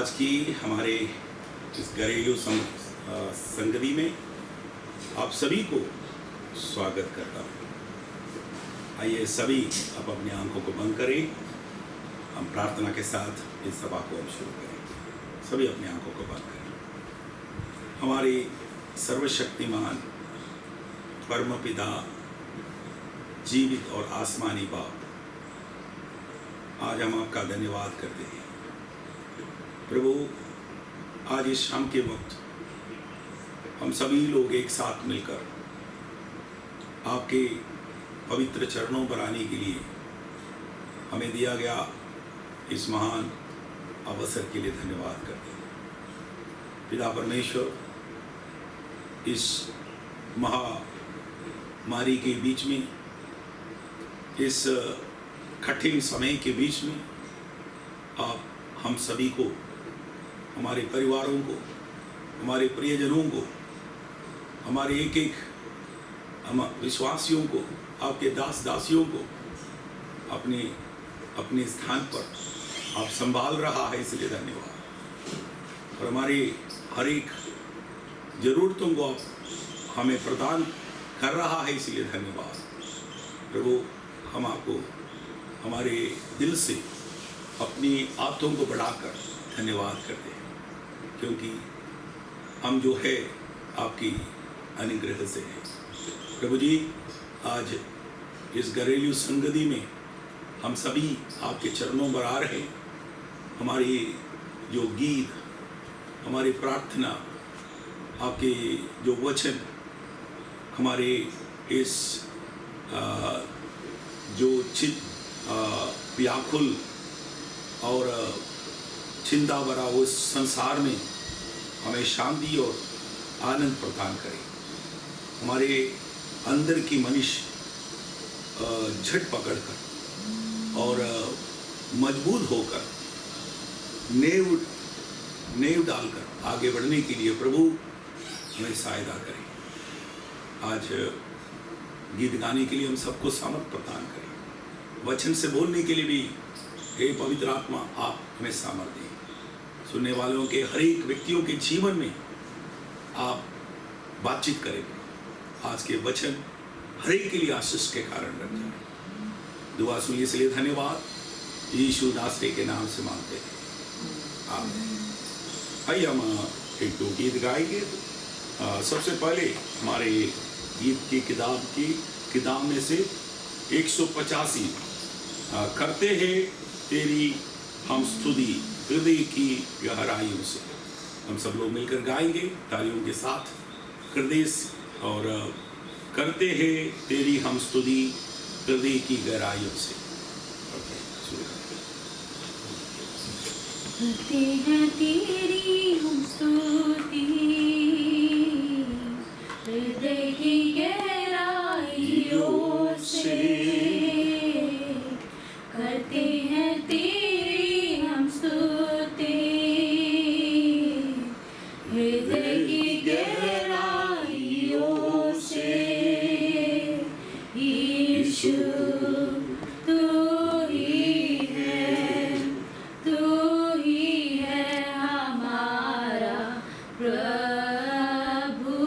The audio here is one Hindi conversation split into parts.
आज की हमारे इस घरेलू संगति में आप सभी को स्वागत करता हूँ। आइए सभी आप अपनी आंखों को बंद करें। हम प्रार्थना के साथ इस सभा को अब शुरू करें। सभी अपनी आंखों को बंद करें। हमारे सर्वशक्तिमान परम पिता, जीवित और आसमानी बाप, आज हम आपका धन्यवाद करते हैं प्रभु। आज इस शाम के वक्त हम सभी लोग एक साथ मिलकर आपके पवित्र चरणों पर आने के लिए हमें दिया गया इस महान अवसर के लिए धन्यवाद करते हैं। पिता परमेश्वर, इस महामारी के बीच में, इस कठिन समय के बीच में आप हम सभी को, हमारे परिवारों को, हमारे प्रियजनों को, हमारे एक एक हम विश्वासियों को, आपके दास दासियों को अपने अपने स्थान पर आप संभाल रहा है, इसलिए धन्यवाद। और हमारे हर एक जरूरतों को आप हमें प्रदान कर रहा है, इसलिए धन्यवाद प्रभु। हम आपको हमारे दिल से अपनी आंतों को बढ़ाकर धन्यवाद करते हैं, क्योंकि हम जो है आपकी अनुग्रह से है प्रभु जी। आज इस घरेलू संगति में हम सभी आपके चरणों पर आ रहे हैं। हमारी जो गीत, हमारी प्रार्थना, आपके जो वचन, हमारे इस जो व्याकुल और चिंता भरा उस संसार में हमें शांति और आनंद प्रदान करे। हमारे अंदर की मनुष्य झट पकड़कर और मजबूत होकर नेव डालकर आगे बढ़ने के लिए प्रभु हमें सहायता करें। आज गीत गाने के लिए हम सबको सामर्थ प्रदान करें। वचन से बोलने के लिए भी हे पवित्र आत्मा आप हमें सामर्थ दें। सुनने वालों के हर एक व्यक्तियों के जीवन में आप बातचीत करें। आज के वचन हर एक के लिए आशीष के कारण बन जाए। दुआ सुनिए, इसलिए धन्यवाद। यीशु नासरी के नाम से मांगते हैं, आमीन। आइए हम एक दो गीत गाएंगे। सबसे पहले हमारे गीत की किताब में से 185 करते हैं तेरी हम स्तुति हृदय की गहराइयों से। हम सब लोग मिलकर गाएंगे तालियों के साथ हृदय से, और करते हैं तेरी हम स्तुति हृदय की गहराइयों से। करते हैं तेरी हम स्तुति हृदय की गहराइयों से। करते हैं तेरी हम स्तुति हृदय की गहराइयों से। यीशु तू ही है, तू ही है हमारा प्रभु।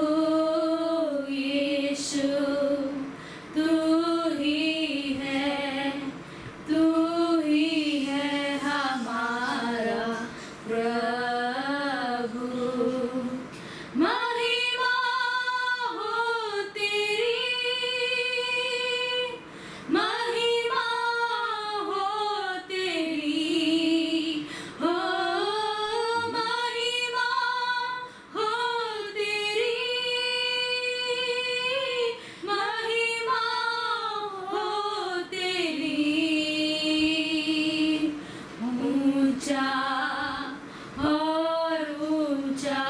यीशु तू ही है, तू ही है हमारा प्रभु। महिमा हो तेरी, महिमा हो तेरी, हो महिमा हो तेरी, महिमा हो तेरी। ऊंचा और ऊंचा,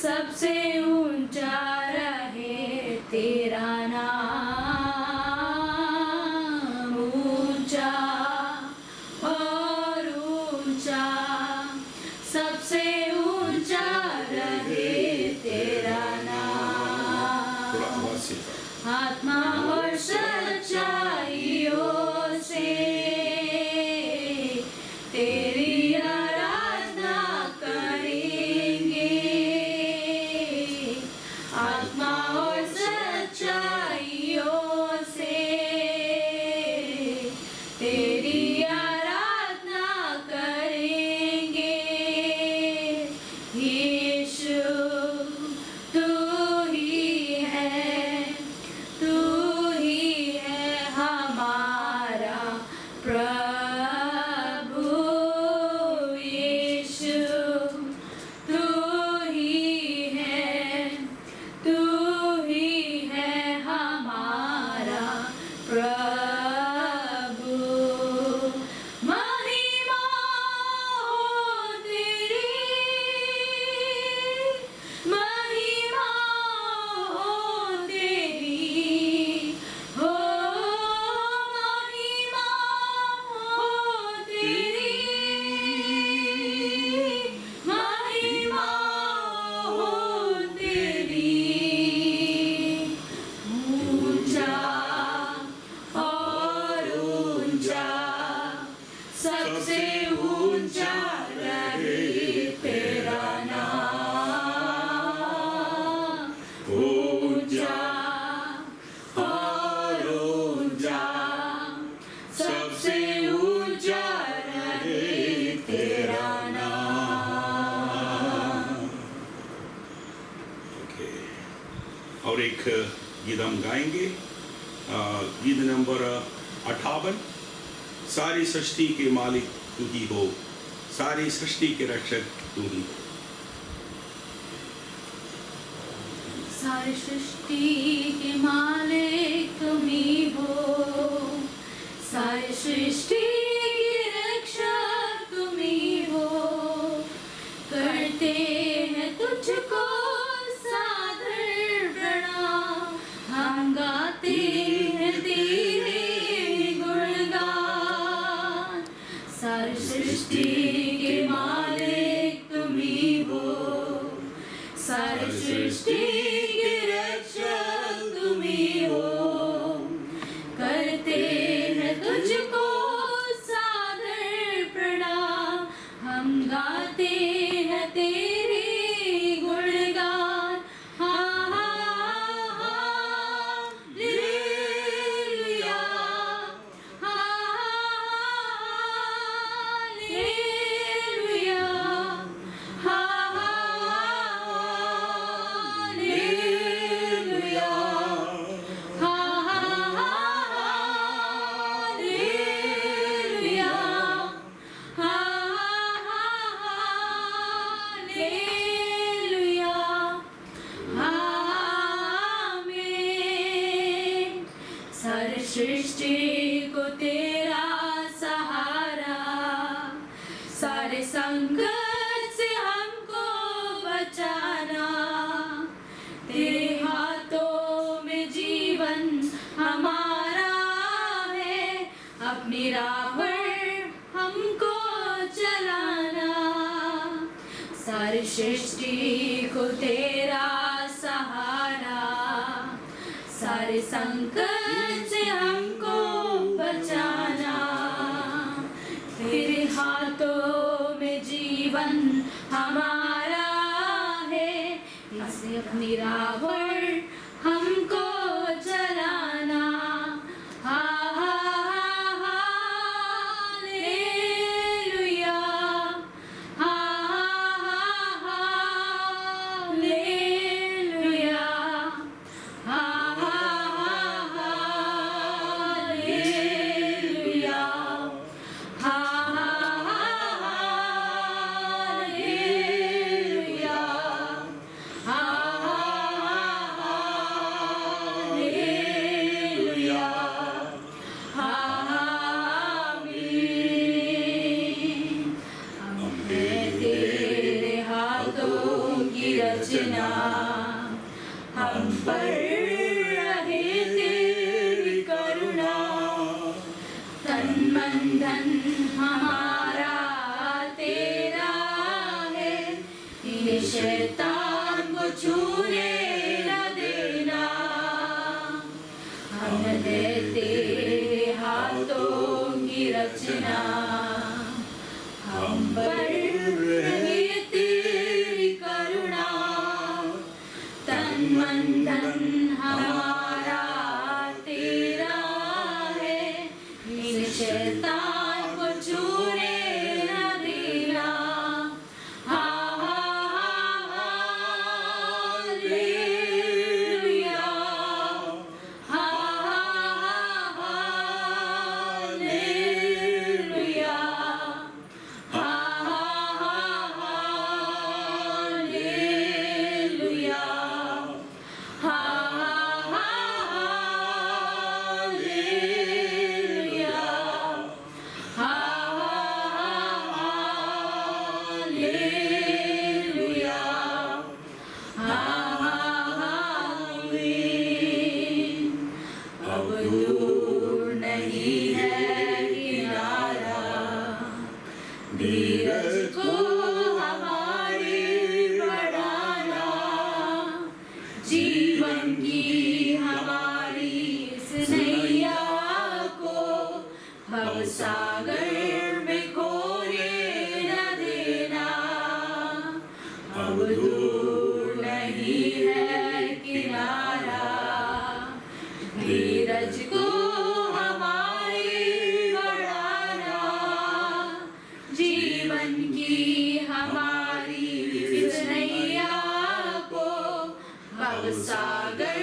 सबसे ऊंचा रहे तेरा नाम। ऊंचा और ऊंचा, सबसे ऊंचा रहे तेरा नाम। थोड़ा आवाज से आत्मा और सच्चाइयों से तेरी आराधना एक गीत हम गाएंगे, गीत नंबर 58। सारी सृष्टि के मालिक तू ही हो, सारी सृष्टि के रक्षक तू ही हो। सारी सृष्टि के मालिक तुम ही हो, सारी सृष्टि के रक्षक तुम ही हो। करते हैं तुझको सादर प्रणाम, हम गाते हैं तेरे गुणगान। सारी सृष्टि के मालिक तुम ही हो, सारी सृष्टि के रक्षक तुम ही हो। करते हैं तुझको सादर प्रणाम, हम गाते हैं तेरे गुणगान। Hallelujah, hallelujah, hallelujah, hallelujah, hallelujah, आमीन। सारी सृष्टि को तेरा सहारा, सारे संकट से हमको बचाना। तेरे हाथों में जीवन हमारा है, अपनी राह पर हमको चलाना। सारी सृष्टि को तेरा सहारा, सारे संकट से हमको बचाना। तेरे हाथों में जीवन हमारा है, इसे अपनी राह पर हमको चलाना। Hallelujah, hallelujah, hallelujah, hallelujah, hallelujah, आमीन। हम हैं तेरे हाथों की रचना, हम पर रहे तेरी करुणा। तन मन धन हमारा तेरा है, इन्हें शैतान को छूने न देना। हम हैं तेरे हाथों की रचना, हम पर रहे तेरी करुणा। तन मन धन हमारा तेरा है, इस शैतान को छूने न देना। Hallelujah, hallelujah, hallelujah, hallelujah, hallelujah, आमीन। अब दूर नहीं है किनारा, धीरज को हमारे बढ़ाना। जीवन की हमारी इस नैया को भवसागर में खोने न देना। अब दूर नहीं है किनारा, धीरज को हमारे बढ़ाना। जीवन की हमारी इस नैया को भवसागर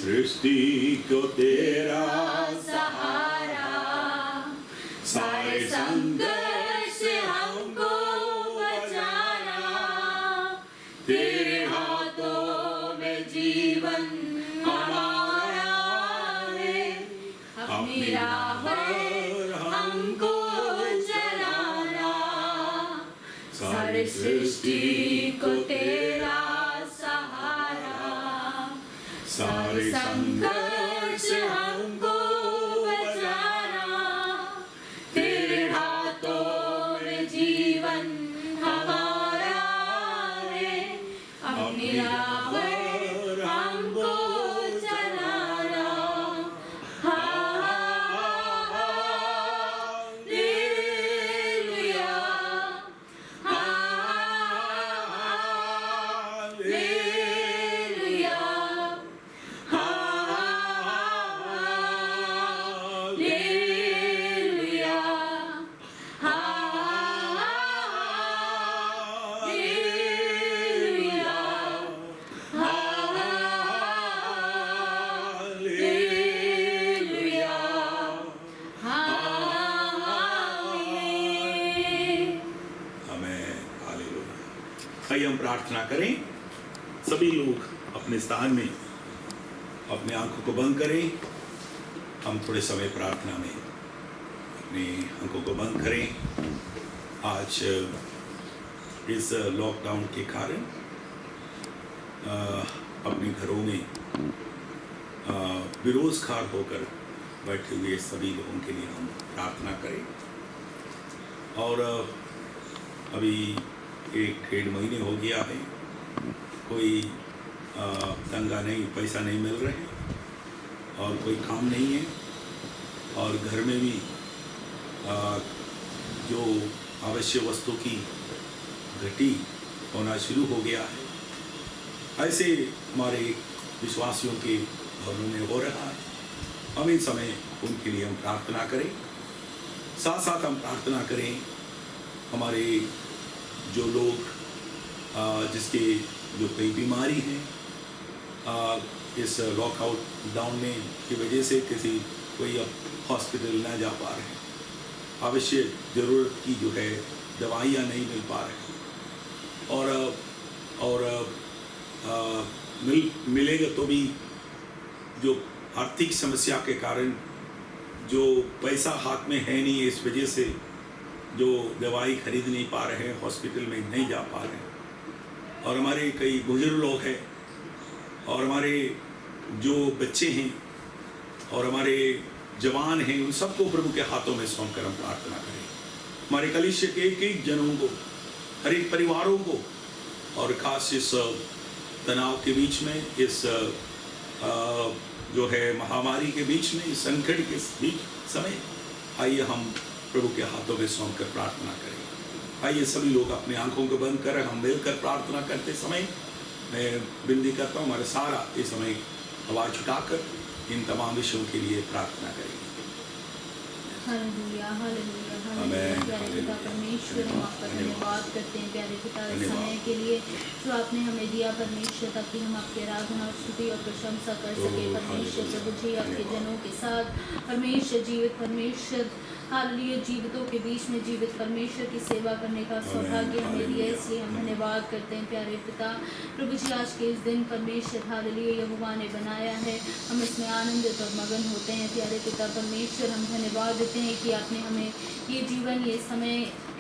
सृष्टि को तेरा सहारा, सारे संकट से हमको बचाना, तेरे हाथों में जीवन हमारा है, अपनी राह पर हमको चलाना, सारे सृष्टि को तेरा सहारा, सारे संकट से हमको बचाना, तेरे हाथों में जीवन हमारा है, अपनी राह पर हमको चलाना। Hallelujah, hallelujah, hallelujah, hallelujah, hallelujah, आमीन। आमेन, हालेलुया। आइए हम प्रार्थना करें। सभी लोग अपने स्थान में अपने आंखों को बंद करें। हम थोड़े समय प्रार्थना में अपने आंखों को बंद करें। आज इस लॉकडाउन के कारण अपने घरों में बेरोजगार होकर बैठे हुए सभी लोगों के लिए हम प्रार्थना करें। और अभी 1-1.5 महीने हो गया है, कोई दंगा नहीं, पैसा नहीं मिल रहे हैं और कोई काम नहीं है, और घर में भी जो आवश्यक वस्तु की घटी होना शुरू हो गया है। ऐसे हमारे विश्वासियों के घरों में हो रहा है। हम इस समय उनके लिए हम प्रार्थना करें। साथ साथ हम प्रार्थना करें हमारे जो लोग जिसके जो कई बीमारी हैं, इस लॉकआउट डाउन में की वजह से कोई अब हॉस्पिटल ना जा पा रहे हैं, आवश्यक ज़रूरत की जो है दवाइयाँ नहीं मिल पा रहे, और मिलेगा तो भी जो आर्थिक समस्या के कारण जो पैसा हाथ में है नहीं, इस वजह से जो दवाई खरीद नहीं पा रहे हैं, हॉस्पिटल में नहीं जा पा रहे हैं। और हमारे कई बुजुर्ग लोग हैं, और हमारे जो बच्चे हैं, और हमारे जवान हैं, उन सबको प्रभु के हाथों में सौंप कर हम प्रार्थना करें। हमारे कलीसिया के एक जनों को, हर एक परिवारों को, और खास इस तनाव के बीच में, इस जो है महामारी के बीच में, इस संकट के बीच समय, आइए हम प्रभु के हाथों में सौंप कर प्रार्थना करें। आइए सभी लोग अपने आंखों को बंद कर हम मिलकर प्रार्थना करते समय मैं विनती करता हूँ, हमारे सारा इस समय आवाज़ उठाकर इन तमाम विषयों के लिए प्रार्थना करेंगे। Hallelujah, hallelujah, hallelujah. आमेन, प्यारे पिता परमेश्वर, हम आपका धन्यवाद करते हैं प्यारे पिता इस समय के लिए जो आपने हमें दिया परमेश्वर, ताकि हम आपकी आराधना और स्तुति और प्रशंसा कर सके परमेश्वर। प्रभु जी आपके जनों के साथ परमेश्वर जीवित, परमेश्वर हालेलुया, जीवितों के बीच में जीवित परमेश्वर की सेवा करने का सौभाग्य हमें दिया, इसलिए हम धन्यवाद करते हैं प्यारे पिता। प्रभु जी आज के इस दिन परमेश्वर हालेलुया यहोवा ने बनाया है, हम इसमें आनंदित और मगन होते हैं प्यारे पिता परमेश्वर। हम धन्यवाद देते हैं कि आपने हमें ये जीवन, ये समय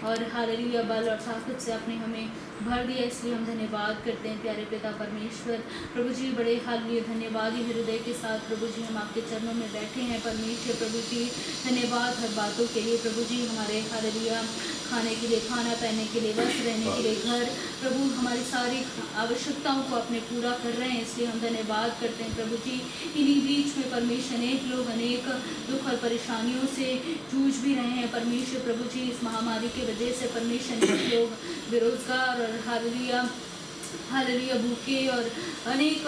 और हालेलुया बल और ताकत से आपने हमें भर दिया, इसलिए हम धन्यवाद करते हैं प्यारे पिता परमेश्वर। प्रभु जी बड़े हालेलुया धन्यवादी हृदय के साथ प्रभु जी हम आपके चरणों में बैठे हैं परमेश्वर। प्रभु जी धन्यवाद हर बातों के लिए, प्रभु जी हमारे हालेलुया खाने के लिए, खाना पहनने के लिए, वस्त्र रहने के लिए, घर, प्रभु हमारी सारी आवश्यकताओं को अपने पूरा कर रहे हैं, इसलिए हम धन्यवाद करते हैं प्रभु जी। इन्हीं बीच में परमेश्वर अनेक लोग अनेक दुख और परेशानियों से जूझ भी रहे हैं परमेश्वर। प्रभु जी इस महामारी के वजह से परमेश्वर अनेक लोग बेरोजगार और हालेलुया भूखे और अनेक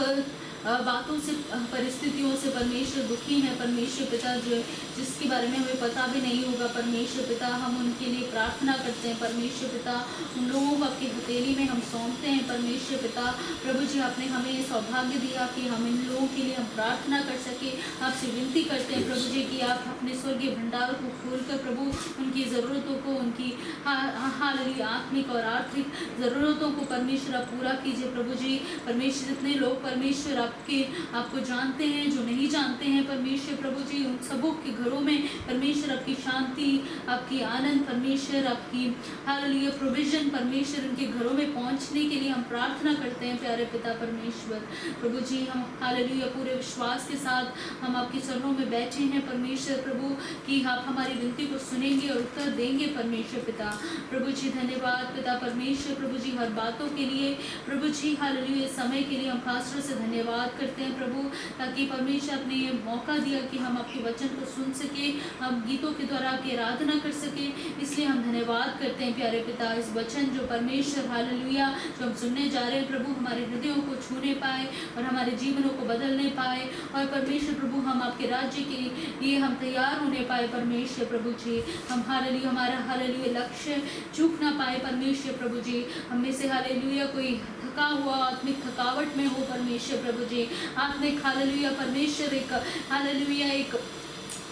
बातों से, परिस्थितियों से परमेश्वर दुखी हैं परमेश्वर पिता, जो जिसके बारे में हमें पता भी नहीं होगा परमेश्वर पिता, हम उनके लिए प्रार्थना करते हैं परमेश्वर पिता। उन लोगों को आपकी हथेली में हम सौंपते हैं परमेश्वर पिता। प्रभु जी, आपने हमें ये सौभाग्य दिया कि हम इन लोगों के लिए हम प्रार्थना कर सके। आपसे विनती करते हैं प्रभु जी कि आप अपने स्वर्गीय भंडार को खोलकर प्रभु उनकी ज़रूरतों को, उनकी हालांकि आत्मिक और आर्थिक ज़रूरतों को परमेश्वर आप पूरा कीजिए प्रभु जी। परमेश्वर, जितने लोग परमेश्वर आपको जानते हैं, जो नहीं जानते हैं परमेश्वर प्रभु जी, उन सबों के घरों में परमेश्वर आपकी शांति, आपकी आनंद परमेश्वर, आपकी हालेलुया प्रोविजन परमेश्वर उनके घरों में पहुंचने के लिए हम प्रार्थना करते हैं प्यारे पिता परमेश्वर। प्रभु जी, हम हालेलुया पूरे विश्वास के साथ हम आपके चरणों में बैठे हैं परमेश्वर प्रभु कि आप हमारी विनती को सुनेंगे और उत्तर देंगे परमेश्वर पिता। प्रभु जी धन्यवाद पिता परमेश्वर प्रभु जी, हर बातों के लिए प्रभु जी हालेलुया, समय के लिए हम खासतौर से धन्यवाद करते हैं प्रभु, ताकि परमेश्वर आपने ये मौका दिया कि हम आपके वचन को सुन सके, हम गीतों के द्वारा आपकी आराधना कर सके। इसलिए हम धन्यवाद करते हैं प्यारे पिता, इस वचन जो परमेश्वर हालेलुया जो हम सुनने जा रहे हैं प्रभु, हमारे हृदयों को छूने पाए और हमारे जीवनों को बदलने पाए, और परमेश्वर प्रभु हम आपके राज्य के लिए हम तैयार होने पाए परमेश्वर प्रभु जी। हम हालेलुया, हमारा हालेलुया लक्ष्य चूक ना पाए परमेश्वर प्रभु जी। हम में से हालेलुया कोई थका हुआ आत्मिक थकावट में हो परमेश्वर प्रभु जी, आत्मिक हालेलुया परमेश्वर एक हालेलुया एक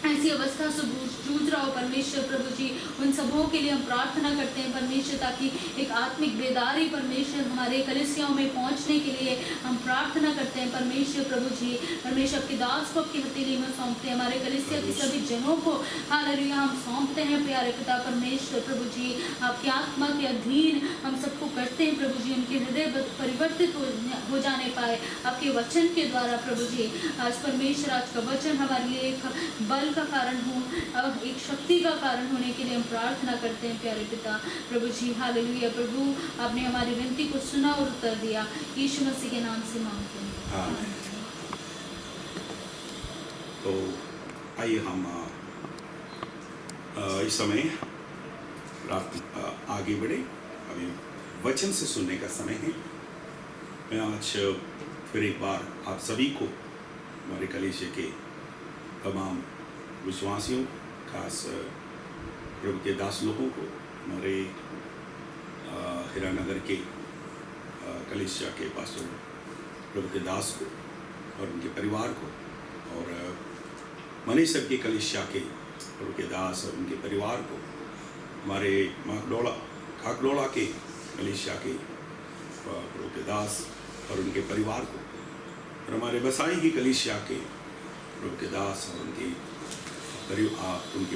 ऐसी अवस्था से जूझ रहा हो परमेश्वर प्रभु जी, उन सबों के लिए हम प्रार्थना करते हैं परमेश्वर, ताकि एक आत्मिक बेदारी परमेश्वर हमारे कलीसियाओं में पहुंचने के लिए हम प्रार्थना करते हैं परमेश्वर प्रभु जी। परमेश्वर आपके दास को आपकी हथेली में सौंपते हैं, हमारे कलीसिया के सभी जनों को हालेलुया हम सौंपते हैं प्यारे पिता परमेश्वर प्रभु जी। आपकी आत्मा के अधीन हम सबको करते हैं प्रभु जी, उनके हृदय परिवर्तित हो जाने पाए आपके वचन के द्वारा प्रभु जी। आज परमेश्वर, आज का वचन हमारे लिए एक बल का कारण हो, एक शक्ति का कारण होने के लिए हम प्रार्थना करते हैं प्यारे पिता प्रभु जी। हालेलुया प्रभु, आपने हमारी विनती को सुना और उत्तर दिया, यीशु मसीह के नाम से मांगते हैं आमीन। तो आइए हम इस समय आगे बढ़े, अभी वचन से सुनने का समय है। मैं आज फिर एक बार आप सभी को, हमारे कलीसिया के तमाम विश्वासियों, खास प्रभु के दास लोगों को, हमारे हीरानगर के कलीसिया के पास्टर प्रभु के दास को और उनके परिवार को, और मनीसर के कलीसिया के प्रभु के दास और उनके परिवार को, हमारे खाकडोला के कलीसिया के प्रभु के दास और उनके परिवार को, और हमारे बसाई की कलीसिया के प्रभु के दास और उनके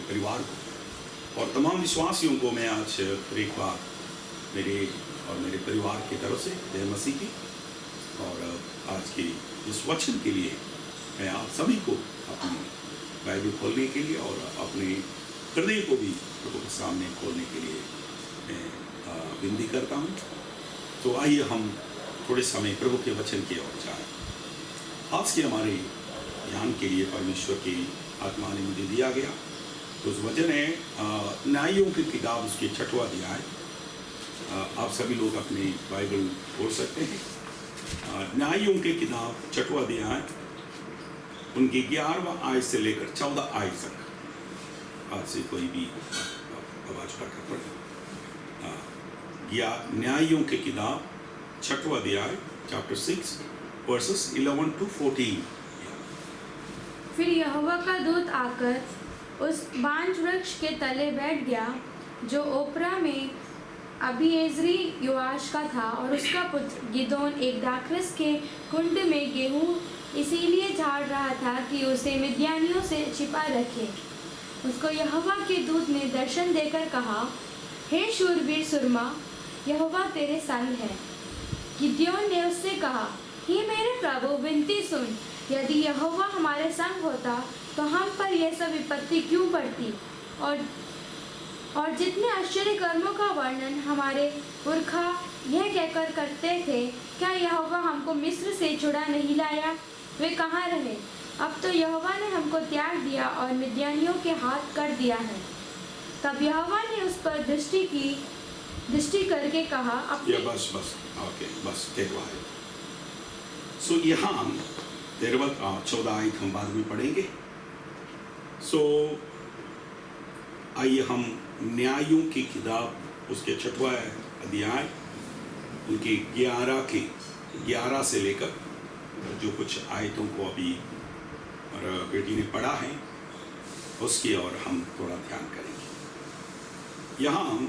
परिवार को, और तमाम विश्वासियों को मैं आज फिर एक बार मेरे और मेरे परिवार की तरफ से जय मसीह की। और आज के इस वचन के लिए मैं आप सभी को अपनी बाइबल खोलने के लिए और अपने हृदय को भी प्रभु के सामने खोलने के लिए मैं विनती करता हूँ। तो आइए हम थोड़े समय प्रभु के वचन की ओर जाएं। आज के हमारे ध्यान के लिए परमेश्वर की आत्मा ने मुझे दिया गया, तो उस वचन है न्यायों की किताब, उसके 6वां अध्याय। आप सभी लोग अपनी बाइबल खोल सकते हैं। न्यायों की किताब 6वां अध्याय, उनकी 11वां आयत से लेकर 14 आयत तक। आज से कोई भी आवाज उठाकर पढ़े। या न्यायों की किताब 6वां अध्याय, चैप्टर 6 वर्सेस 11 to 14। फिर यहोवा का दूत आकर उस बांज वृक्ष के तले बैठ गया जो ओपरा में अबीएज़री योआश का था, और उसका पुत्र गिदोन एक दाखरस के कुंड में गेहूं इसीलिए झाड़ रहा था कि उसे मिद्यानियों से छिपा रखे। उसको यहोवा के दूत ने दर्शन देकर कहा, हे शूरवीर सुरमा, यहोवा तेरे संग है। गिदोन ने उससे कहा, हे मेरे प्रभु, विनती सुन, यदि यहोवा हमारे संग होता तो हम पर यह सब विपत्ति क्यों पड़ती। और जितने आश्चर्य कर्मों का वर्णन हमारे पुरखा यह कहकर करते थे, क्या यहोवा हमको मिस्र से छुड़ा नहीं लाया? वे कहाँ रहे? अब तो यहोवा ने हमको त्याग दिया और मिद्यानियों के हाथ कर दिया है। तब यहोवा ने उस पर दृष्टि करके कहा, अपने बस ओके, बस सो यहाँ हम 14 आयत हम बाद में पढ़ेंगे। सो आइए हम न्यायों की किताब उसके 6वां अध्याय उनके 11 से लेकर जो कुछ आयतों को अभी और बेटी ने पढ़ा है उसकी और हम थोड़ा ध्यान करेंगे। यहाँ हम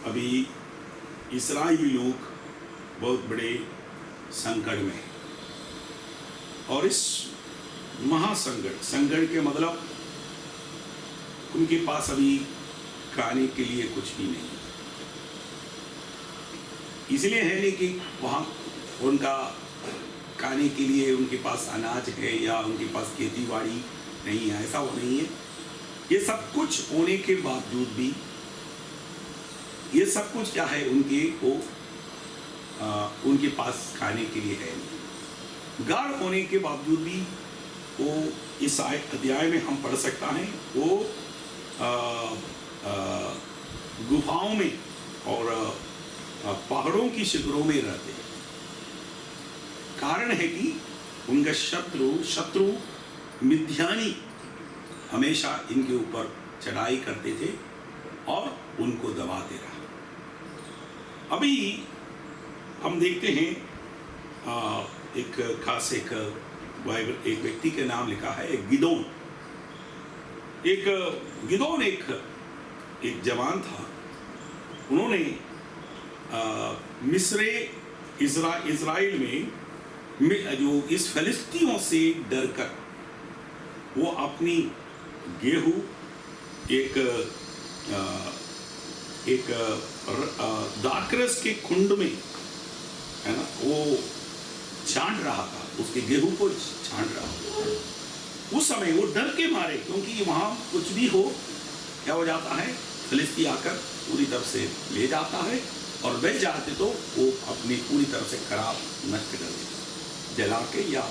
अभी इस्राएली लोग बहुत बड़े संकट में, और इस संकट के मतलब उनके पास अभी खाने के लिए कुछ भी नहीं, इसलिए है नहीं कि वहाँ उनका खाने के लिए उनके पास अनाज है या उनके पास खेती बाड़ी नहीं है, ऐसा वो नहीं है। ये सब कुछ होने के बावजूद भी ये सब कुछ क्या है उनके पास खाने के लिए है नहीं। गाढ़ होने के बावजूद भी वो इस अध्याय में हम पढ़ सकता है वो गुफाओं में और पहाड़ों की शिखरों में रहते हैं। कारण है कि उनका शत्रु मिद्यानी हमेशा इनके ऊपर चढ़ाई करते थे और उनको दबाते रहा। अभी हम देखते हैं एक खास एक व्यक्ति के नाम लिखा है गिदोन। गिदोन एक जवान था। उन्होंने मिस्र इज़राइल में जो इस फिलिस्तीनियों से डरकर वो अपनी गेहूं एक दाखरस के कुंड में है ना वो छांट रहा था, उसके गेहूं को छांट रहा था। उस समय वो डर के मारे, क्योंकि वहां कुछ भी हो क्या हो जाता है, फिलिस्ती आकर पूरी तरफ से ले जाता है और बच जाते तो वो अपनी पूरी तरफ से खराब नष्ट कर देता, जला के या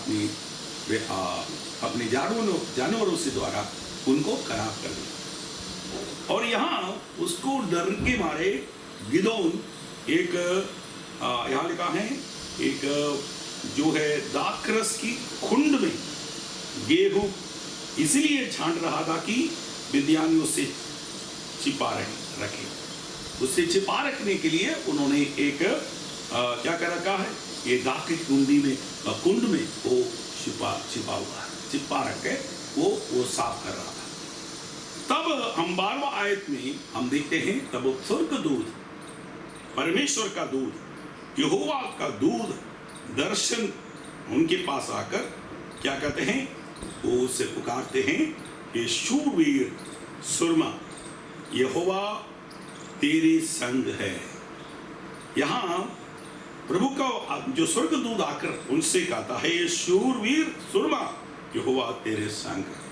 अपने जानवरों से द्वारा उनको खराब कर देता। और यहाँ उसको डर के मारे गिदोन एक यहाँ लिखा है एक जो है दाखरस की खुंड में गेहूं इसलिए छांट रहा था कि मिद्यानी उससे छिपा रखे। उससे छिपा रखने के लिए उन्होंने एक क्या कर रखा है, ये दाख की कुंड में वो छिपा रख के वो साफ कर रहा था। तब हम 12वां आयत में हम देखते हैं, तब स्वर्गदूत परमेश्वर का दूत यहोवा का दूत दर्शन उनके पास आकर क्या कहते हैं, वो उससे पुकारते हैं, ये शूरवीर सुरमा यहोवा तेरे संग है। यहाँ प्रभु का जो स्वर्गदूत आकर उनसे कहता है, ये शूरवीर सुरमा यहोवा तेरे संग है।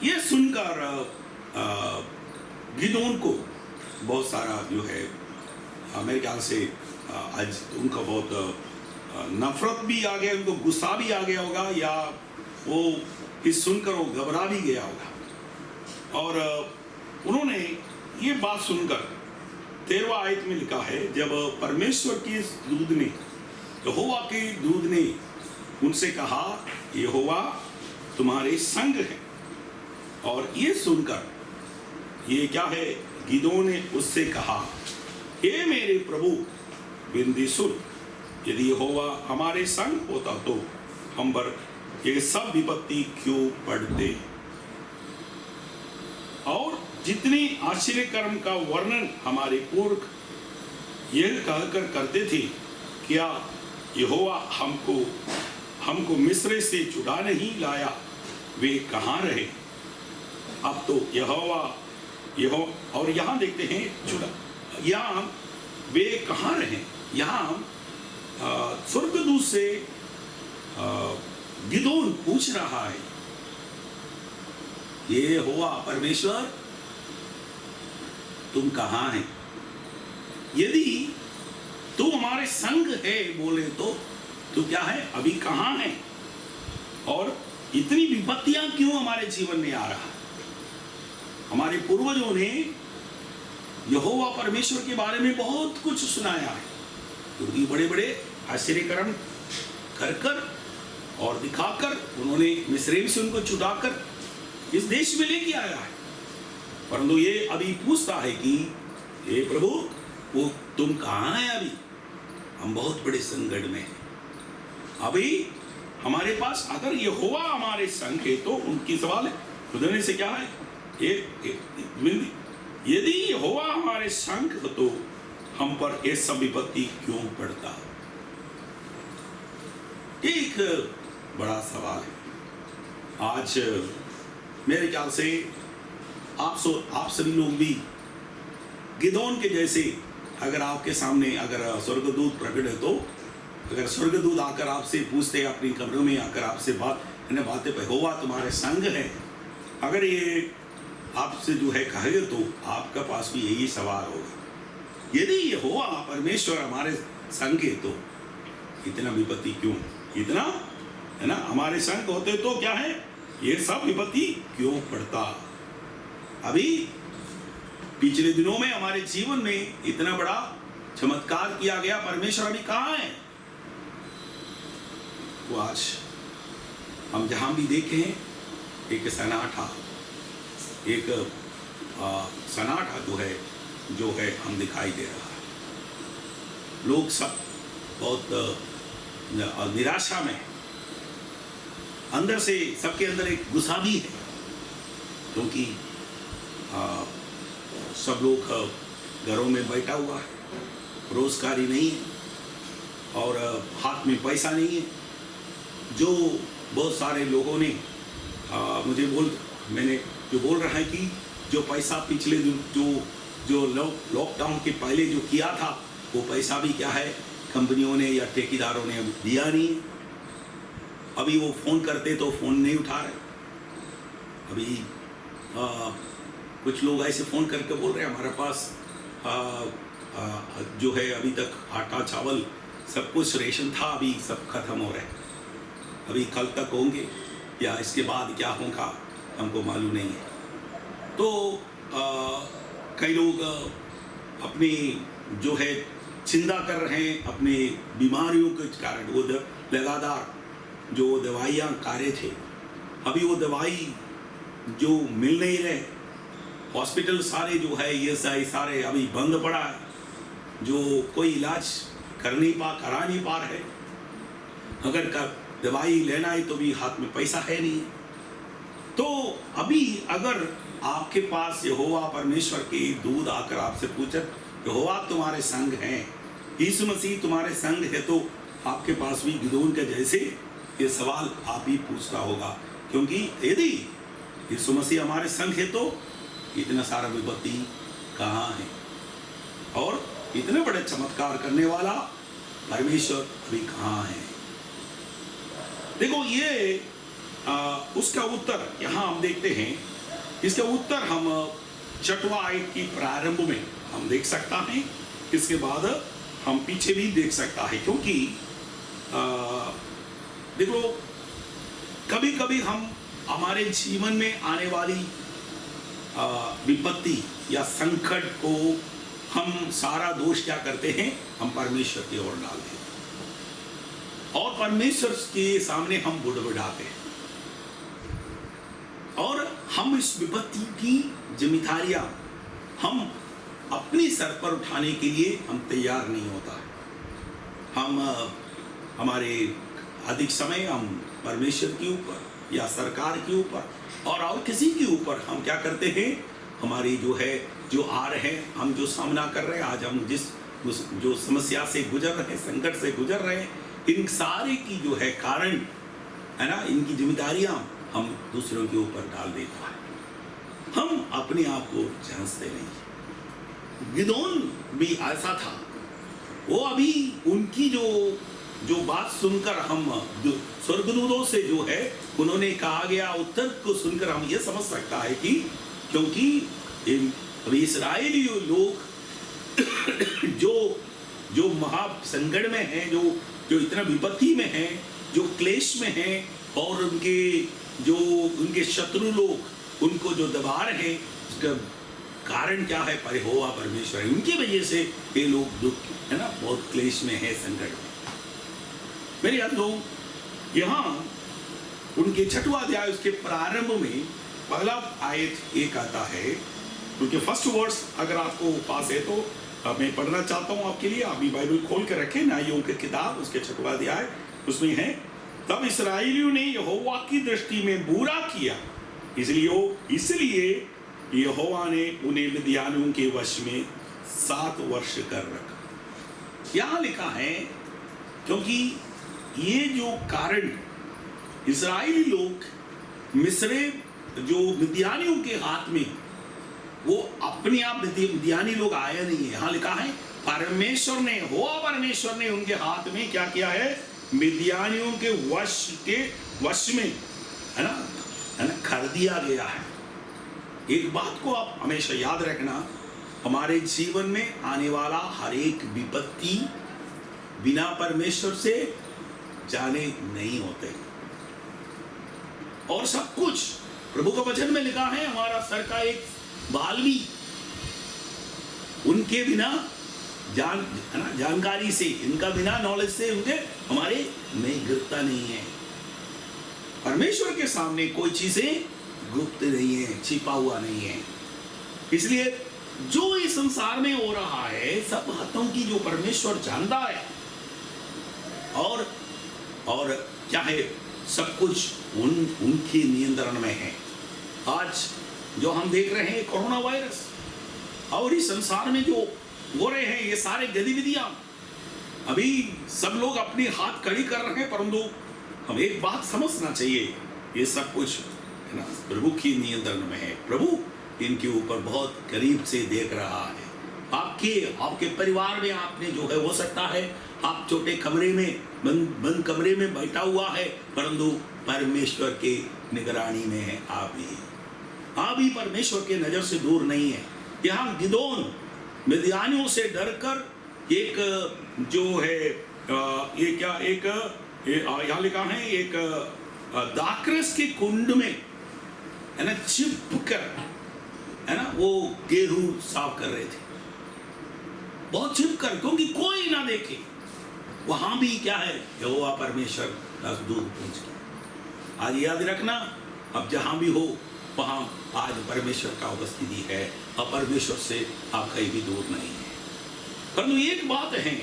ये सुनकर गिदोन को बहुत सारा जो है मेरे ख्याल से आज उनका बहुत नफरत भी आ गया, उनको गुस्सा भी आ गया होगा, या वो इस सुनकर वो घबरा भी गया होगा। और उन्होंने ये बात सुनकर 13वां आयत में लिखा है, जब परमेश्वर के दूत ने यहोवा के दूत ने उनसे कहा, यहोवा तुम्हारे संग है। और ये सुनकर ये क्या है, गिदोन ने उससे कहा, हे मेरे प्रभु विनती सुन, यदि यहोवा हमारे संग होता तो हम पर ये सब विपत्ति क्यों पड़ते। और जितने आश्चर्य कर्म का वर्णन हमारे पूर्व यह कहकर करते थे, क्या यहोवा हमको मिस्र से छुड़ा नहीं लाया, वे कहाँ रहे। अब तो यहोवा और यहाँ देखते हैं छुड़ा, यहाँ वे कहाँ रहे। यहाँ स्वर्गदूत से गिदोन पूछ रहा है, ये हुआ परमेश्वर तुम कहाँ हैं, यदि तू हमारे संग है बोले तो तू क्या है, अभी कहाँ है, और इतनी विपत्तियां क्यों हमारे जीवन में आ रहा है। हमारे पूर्वजों ने यहोवा परमेश्वर के बारे में बहुत कुछ सुनाया है, क्योंकि बड़े बड़े आश्चर्यकर्म कर कर और दिखाकर उन्होंने मिस्रैम से उनको छुड़ाकर इस देश में लेके आया है। परंतु ये अभी पूछता है कि हे प्रभु, वो तुम कहाँ हैं? अभी हम बहुत बड़े संकट में हैं। अभी हमारे पास अगर यहोवा हमारे संग है तो उनकी सवाल है खुदने से क्या है, यदि यहोवा हमारे संग हो तो हम पर ये सब विपत्ति क्यों पड़ता? एक बड़ा सवाल है। आज मेरे ख्याल से आप सभी लोग भी गिदोन के जैसे, अगर आपके सामने अगर स्वर्गदूत प्रकट है तो अगर स्वर्गदूत आकर आपसे पूछते अपनी कमरों में आकर आपसे बातें पे होवा तुम्हारे संग है, अगर ये आपसे जो है कहे तो आपका पास भी यही सवाल होगा, यदि ये होवा परमेश्वर हमारे संग है तो इतना विपत्ति क्यों? इतना है ना, हमारे संग होते तो क्या है, ये सब विपत्ति क्यों पड़ता? अभी पिछले दिनों में हमारे जीवन में इतना बड़ा चमत्कार किया गया, परमेश्वर अभी कहाँ है? वो आज हम जहां भी देखे हैं एक सन्नाटा जो है हम दिखाई दे रहा है। लोग सब बहुत निराशा में, अंदर से सबके अंदर एक गुस्सा भी है, क्योंकि सब लोग घरों में बैठा हुआ है, रोजगारी नहीं है और हाथ में पैसा नहीं है। जो बहुत सारे लोगों ने मैंने जो बोल रहा है कि जो पैसा पिछले जो लॉकडाउन के पहले जो किया था वो पैसा भी क्या है, कंपनियों ने या ठेकेदारों ने दिया नहीं। अभी वो फ़ोन करते तो फ़ोन नहीं उठा रहे। अभी कुछ लोग ऐसे फ़ोन करके बोल रहे हैं हमारे पास जो है अभी तक आटा चावल सब कुछ रेशन था, अभी सब खत्म हो रहा है, अभी कल तक होंगे या इसके बाद क्या होगा हमको मालूम नहीं है। तो कई लोग अपनी जो है चिंता कर रहे हैं अपने बीमारियों के कारण। वो लगातार जो दवाइयाँ कार्य थे, अभी वो दवाई जो मिल नहीं रहे, हॉस्पिटल सारे जो है ये सारे अभी बंद पड़ा है, जो कोई इलाज करा नहीं पा रहे। अगर दवाई लेना है तो भी हाथ में पैसा है नहीं। तो अभी अगर आपके पास यहोवा परमेश्वर के दूत आकर आपसे पूछे यहोवा तुम्हारे संग हैं, यीशु मसीह तुम्हारे संग है, तो आपके पास भी गिदोन के जैसे ये सवाल आप ही पूछता होगा, क्योंकि यदि यीशु मसीह हमारे संग है तो इतना सारा विपत्ति कहाँ है? और इतने बड़े चमत्कार करने वाला परमेश्वर अभी कहाँ है? देखो ये उसका उत्तर यहाँ हम देखते हैं। इसका उत्तर हम 6वां आयत की प्रारंभ में हम देख सकता है, इसके बाद हम पीछे भी देख सकता है, क्योंकि देखो कभी कभी हम हमारे जीवन में आने वाली विपत्ति या संकट को हम सारा दोष क्या करते हैं, हम परमेश्वर की ओर डालते हैं और परमेश्वर के सामने हम बुड़बुड़ाते हैं और हम इस विपत्ति की जिम्मेदारियां हम अपने सर पर उठाने के लिए हम तैयार नहीं होता है। हम हमारे अधिक समय हम परमेश्वर के ऊपर या सरकार के ऊपर और किसी के ऊपर हम क्या करते हैं, हमारी जो है जो आ रहे हैं, हम जो सामना कर रहे हैं, आज हम जो समस्या से गुजर रहे हैं, संकट से गुजर रहे हैं, इन सारे की जो है कारण है ना, इनकी जिम्मेदारियां हम दूसरों के ऊपर डाल देता है, हम अपने आप को जांचते नहीं। गिदोन भी ऐसा था, वो अभी उनकी जो बात सुनकर हम स्वर्गदूतों से जो है उन्होंने कहा गया उत्तर को सुनकर हम ये समझ सकता है कि क्योंकि अभी इस्राएली लोग जो महा संकट में हैं, जो इतना विपत्ति में हैं, जो क्लेश में हैं और उनके शत्रु लोग उनको जो दबा रहे हैं, कारण क्या है? यहोवा परमेश्वर है, उनकी वजह से ये लोग दुख है ना, बहुत क्लेश में है, संकट में। मेरे यादों, यहाँ उनके 6वां अध्याय उसके प्रारंभ में पहला आयत एक आता है, उनके फर्स्ट वर्ड्स अगर आपको पास है तो मैं पढ़ना चाहता हूँ आपके लिए। आप भी बाइबल खोल कर रखें, न्यायों की किताब उसके 6वां अध्याय, उसमें है, तब इस्राएलियों ने यहोवा की दृष्टि में बुरा किया, इसलिए यहोवा ने उन्हें मिद्यानियों के वश में 7 वर्ष कर रखा। यहाँ लिखा है, क्योंकि ये जो कारण इस्राएली लोग मिस्र जो मिद्यानियों के हाथ में, वो अपने आप मिद्यानी लोग आए नहीं है। यहाँ लिखा है परमेश्वर ने, यहोवा परमेश्वर ने उनके हाथ में क्या किया है? मिद्यानियों के वश में है ना कर दिया गया है। एक बात को आप हमेशा याद रखना, हमारे जीवन में आने वाला हर एक विपत्ति बिना परमेश्वर से जाने नहीं होते, और सब कुछ प्रभु का वचन में लिखा है, हमारा सर का एक बाल भी उनके बिना जानकारी से, इनका बिना नॉलेज से उनके हमारे में गिरता नहीं है। परमेश्वर के सामने कोई चीजें गुप्त नहीं है, छिपा हुआ नहीं है। इसलिए जो इस संसार में हो रहा है, सब बातों की जो परमेश्वर जानता है, और क्या है, सब कुछ उनके नियंत्रण में है। आज जो हम देख रहे हैं कोरोना वायरस, और इस संसार में जो हो रहे हैं ये सारे गतिविधियां, अभी सब लोग अपने हाथ खड़ी कर रहे हैं, परंतु हम एक बात समझना चाहिए, ये सब कुछ है ना प्रभु की नियंत्रण में है। प्रभु इनके ऊपर बहुत करीब से देख रहा है। आपके परिवार में आपने जो है, हो सकता है आप छोटे कमरे में बंद कमरे में बैठा हुआ है, परंतु परमेश्वर के निगरानी में है। आप ही परमेश्वर के नजर से दूर नहीं है। यहाँ गिदोन मिद्यानियों से डरकर एक जो है ये क्या, एक यहाँ लिखा है, एक दाखरस के कुंड में है ना छिपकर है ना वो गेहूं साफ कर रहे थे, बहुत छिपकर, क्योंकि कोई ना देखे। वहां भी क्या है, यहोवा परमेश्वर का दूत पहुंच गया। आज याद रखना, अब जहां भी हो वहां आज परमेश्वर का उपस्थिति है, और परमेश्वर से आप कहीं भी दूर नहीं है। परंतु एक बात है,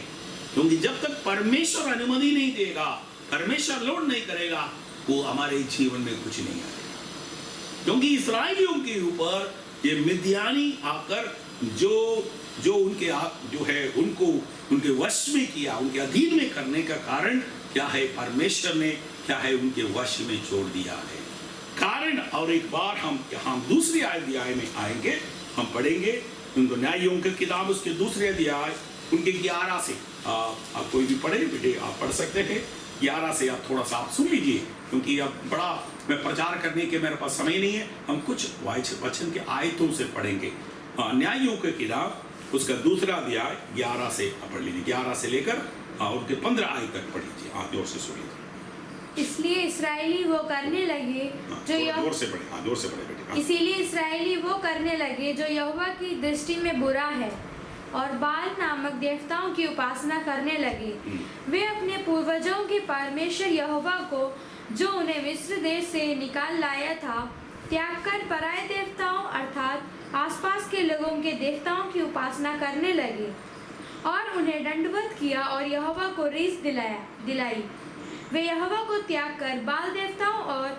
क्योंकि जब तक परमेश्वर अनुमति नहीं देगा, परमेश्वर लोड नहीं करेगा, वो हमारे जीवन में कुछ नहीं आएगा। क्योंकि इस्राएलियों के ऊपर ये मिद्यानी आकर जो उनके जो है उनको उनके वश में किया, उनके अधीन में करने का कारण क्या है, परमेश्वर ने क्या है उनके वश में छोड़ दिया है कारण। और एक बार हम दूसरी अध्याय में आएंगे, हम पढ़ेंगे उनको न्यायों की किताब उसके दूसरे अध्याय उनके 11 से आप कोई भी पढ़े बेटे, आप पढ़ सकते हैं 11 से। आप थोड़ा सा आप सुन लीजिए, क्योंकि अब बड़ा मैं प्रचार करने के मेरे पास समय नहीं है। हम कुछ वचन के आयतों से पढ़ेंगे। न्यायों की किताब उसका दूसरा अध्याय 11 से पढ़ लीजिए, 11 से लेकर उनके 15 आयत तक पढ़ लीजिए। आप जोर से सुनिए। इसलिए इस्राएली वो करने लगे जो जोर से पढ़े, जोर से पढ़े बेटे। इसीलिए इस्राएली वो करने लगे जो यहोवा की दृष्टि में बुरा है, और बाल नामक देवताओं की उपासना करने लगे। वे अपने पूर्वजों के परमेश्वर यहोवा को, जो उन्हें मिस्र देश से निकाल लाया था, त्याग कर पराये देवताओं अर्थात आसपास के लोगों के देवताओं की उपासना करने लगे, और उन्हें दंडवत किया और यहोवा को रीस दिलाई। वे यहोवा को त्याग कर बाल देवताओं और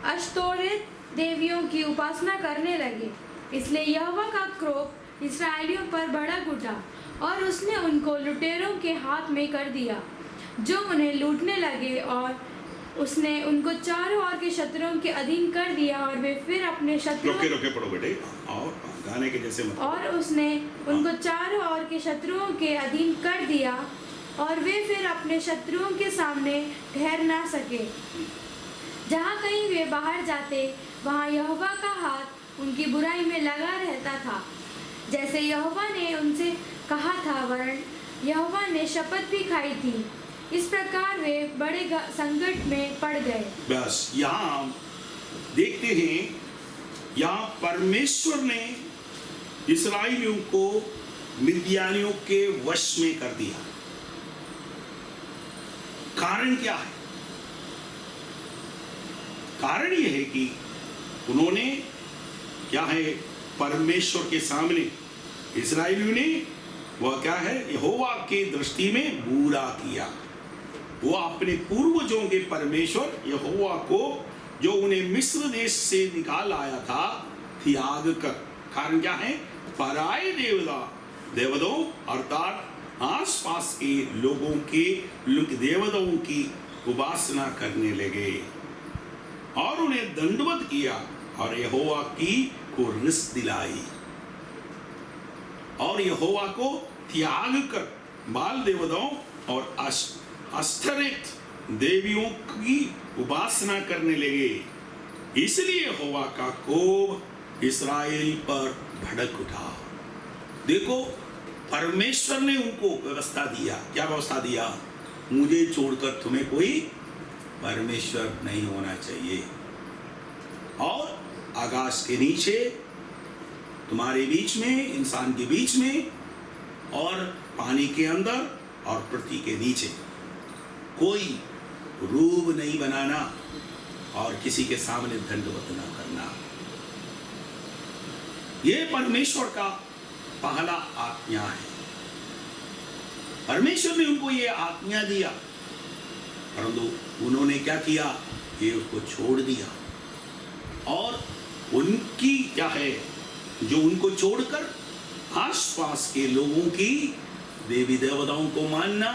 अश्तोरेत देवियों की उपासना करने लगे। इसलिए यहोवा का क्रोध इस्राएलियों पर भड़क उठा, और उसने उनको लुटेरों के हाथ में कर दिया, जो उन्हें लूटने लगे, और उसने उनको चारों ओर के शत्रुओं के अधीन कर दिया, और वे फिर अपने शत्रुओं रोके पढ़ो बेटे, और गाने के जैसे मत। और उसने उनको चारों ओर के शत्रुओं के अधीन कर दिया, और वे फिर अपने शत्रुओं के सामने ठहर ना सके। जहाँ कहीं वे बाहर जाते, वहाँ यहोवा का हाथ उनकी बुराई में लगा रहता था, जैसे यहोवा ने उनसे कहा था, वरन यहोवा ने शपथ भी खाई थी। इस प्रकार वे बड़े संकट में पड़ गए। बस यहाँ देखते हैं, यहाँ परमेश्वर ने इस्राएलियों को मिद्यानियों के वश में कर दिया। कारण क्या है? कारण यह है कि उन्होंने क्या है, परमेश्वर के सामने इस्राएलियों ने वह क्या है, यहोवा के दृष्टि में बुरा किया। वो अपने पूर्वजों के परमेश्वर यहोवा को, जो उन्हें मिस्र देश से निकाल आया था, त्याग कर। कारण क्या है? पराये देवताओं अर्थात आसपास के लोगों के देवताओं की उपासना करने लगे और उन्हें दंडवत किया और यहोवा की को रिस दिलाई और यहोवा को त्याग कर बाल देवताओं और अस्तरेत देवियों की उपासना करने लगे। इसलिए यहोवा का कोप इस्राएल पर भड़क उठा। देखो, परमेश्वर ने उनको व्यवस्था दिया। क्या व्यवस्था दिया? मुझे छोड़कर तुम्हें कोई परमेश्वर नहीं होना चाहिए, और आकाश के नीचे तुम्हारे बीच में, इंसान के बीच में, और पानी के अंदर और पृथ्वी के नीचे कोई रूप नहीं बनाना और किसी के सामने दंडवत न करना। यह परमेश्वर का पहला आज्ञा है। परमेश्वर ने उनको यह आज्ञा दिया, परंतु उन्होंने क्या किया? ये उसको छोड़ दिया। और उनकी क्या है, जो उनको छोड़कर आसपास के लोगों की देवी देवताओं को मानना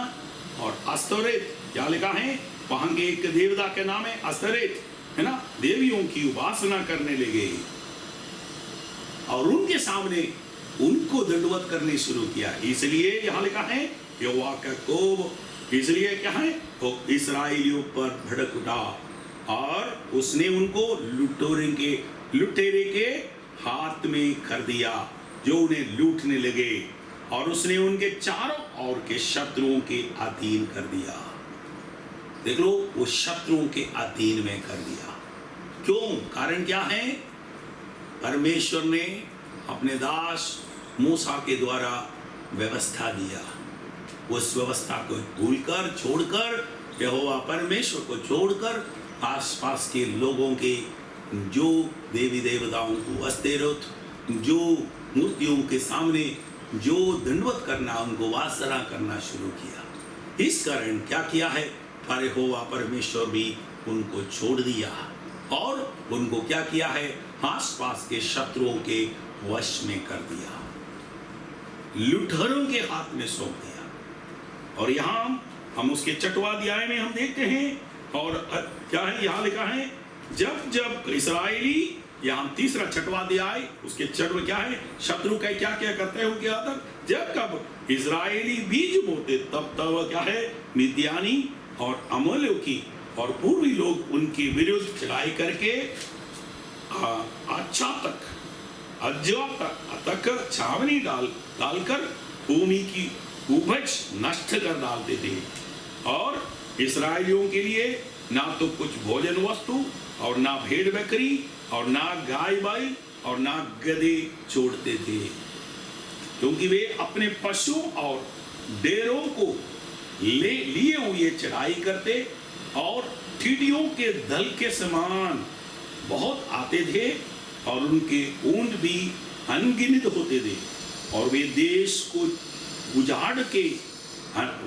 और अस्तरेत, क्या लिखा है वहां के एक देवता के नाम है अस्तरेत, है ना, देवियों की उपासना करने लगे और उनके सामने उनको दंडवत करने शुरू किया। इसलिए यहां लिखा है यहोवा का कोप, इसलिए क्या है, तो इस्राएलियों पर भड़क उठा और उसने उनको लुटेरे के हाथ में कर दिया, जो उन्हें लूटने लगे, और उसने उनके चारों ओर के शत्रुओं के अधीन कर दिया। देख लो, वो शत्रुओं के अधीन में कर दिया। क्यों? कारण क्या है? परमेश्वर ने अपने दास मूसा के द्वारा व्यवस्था दिया। उस व्यवस्था को भूलकर, छोड़कर, यहोवा परमेश्वर को छोड़कर आसपास के लोगों के जो देवी देवताओं को अस्तरेत, जो मूर्तियों के सामने जो दंडवत करना, उनको वासना करना शुरू किया। इस कारण क्या किया है, पर यहोवा परमेश्वर भी उनको छोड़ दिया और उनको क्या किया है, आसपास के शत्रुओं के वश में कर दिया, लुटेरों के हाथ में सौंप दिया। और यहाँ हम उसके 6वां अध्याय में हम देखते हैं, और क्या है यहाँ लिखा है, जब जब इस्राएली, यहाँ 6वां अध्याय उसके 6 क्या है, शत्रु का क्या क्या करते हैं उनके अंदर, जब कब इस्राएली बीज बोते तब तब क्या है, मिद्यानी और अमोलेकी और पूर्वी लोग उनके विरुद्ध चढ़ाई करके अज्जा तक छावनी डालकर भूमि की उपज नष्ट कर डालते थे, और इस्राएलियों के लिए ना तो कुछ भोजन वस्तु और ना भेड़ बकरी और ना गाय बैल और ना गधे छोड़ते थे, क्योंकि वे अपने पशुओं और डेरों को लिए हुए चढ़ाई करते और टिड्डियों के दल के समान बहुत आते थे, और उनके ऊंट भी अनगिनत होते थे, और वे देश को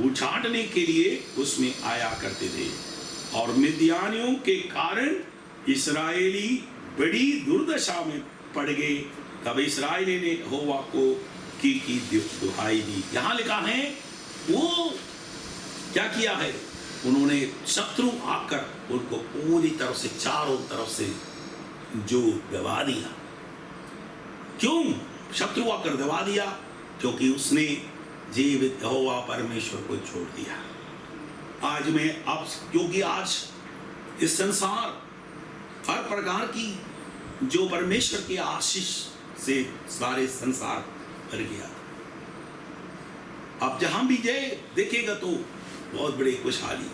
उछाड़ने के लिए उसमें आया करते थे। और मिद्यानियों के कारण इस्राएली बड़ी दुर्दशा में पड़ गए। तब इस्राएली ने यहोवा को की दुहाई दी। यहाँ लिखा है वो क्या किया है, उन्होंने शत्रु आकर उनको पूरी तरफ से, चारों तरफ से जो दबा दिया। क्यों शत्रु आकर दबा दिया? क्योंकि उसने जीवित यहोवा परमेश्वर को छोड़ दिया। आज में अब, क्योंकि आज इस संसार हर प्रकार की जो परमेश्वर की आशीष से सारे संसार भर गया। अब जहां भी जाए देखेगा तो बहुत बड़ी खुशहाली,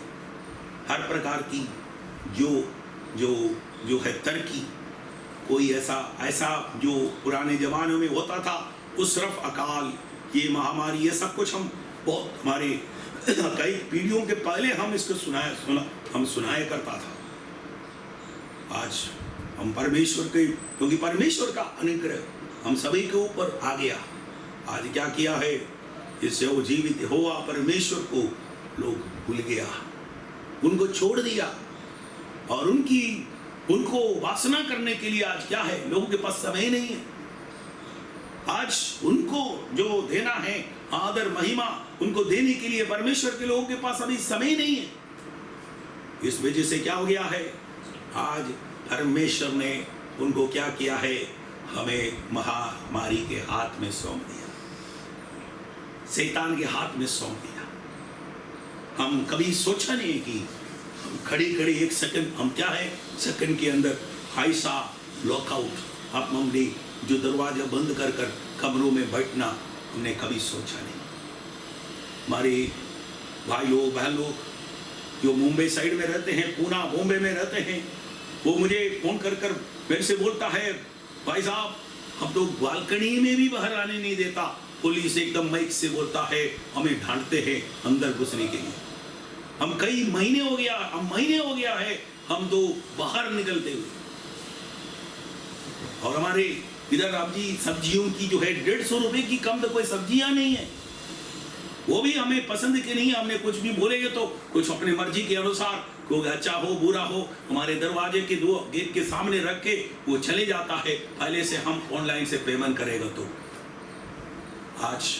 हर प्रकार की जो है तरक्की। कोई ऐसा जो पुराने जमानों में होता था उस तरफ अकाल, ये महामारी, ये सब कुछ हम बहुत हमारे कई पीढ़ियों के पहले हम इसको सुनाया करता था। आज हम परमेश्वर के, क्योंकि परमेश्वर का अनुग्रह हम सभी के ऊपर आ गया। आज क्या किया है, इससे वो जीवित हुआ परमेश्वर को लोग भूल गया, उनको छोड़ दिया, और उनको वासना करने के लिए आज क्या है, लोगों के पास समय नहीं है। आज उनको जो देना है आदर महिमा, उनको देने के लिए परमेश्वर के लोगों के पास अभी समय नहीं है। इस वजह से क्या हो गया है, आज परमेश्वर ने उनको क्या किया है, हमें महामारी के हाथ में सौंप दिया, शैतान के हाथ में सौंप दिया। हम कभी सोचा नहीं कि हम खड़े खड़े एक सेकंड, हम क्या है, सेकंड के अंदर ऐसा लॉकआउट, हमने जो दरवाजा बंद कर कर कमरों में बैठना हमने कभी सोचा नहीं। हमारे भाइयों बहनों जो मुंबई साइड में रहते हैं, पूना बॉम्बे में रहते हैं, वो मुझे फोन कर कर मेरे से बोलता है, भाई साहब हम तो बालकनी में भी बाहर आने नहीं देता, पुलिस एकदम माइक से बोलता है, हमें ढांढते हैं अंदर घुसने के लिए। हम कई महीने हो गया है हम तो बाहर निकलते हुए। और हमारे इधर आप जी सब्जियों की जो है 150 रुपए की कम तो कोई सब्जियां नहीं है, वो भी हमें पसंद के नहीं। हमने कुछ भी बोलेंगे तो कुछ अपनी मर्जी के अनुसार, कोई अच्छा हो बुरा हो, हमारे दरवाजे के 2 गेट के सामने रख के वो चले जाता है, पहले से हम ऑनलाइन से पेमेंट करेगा। तो आज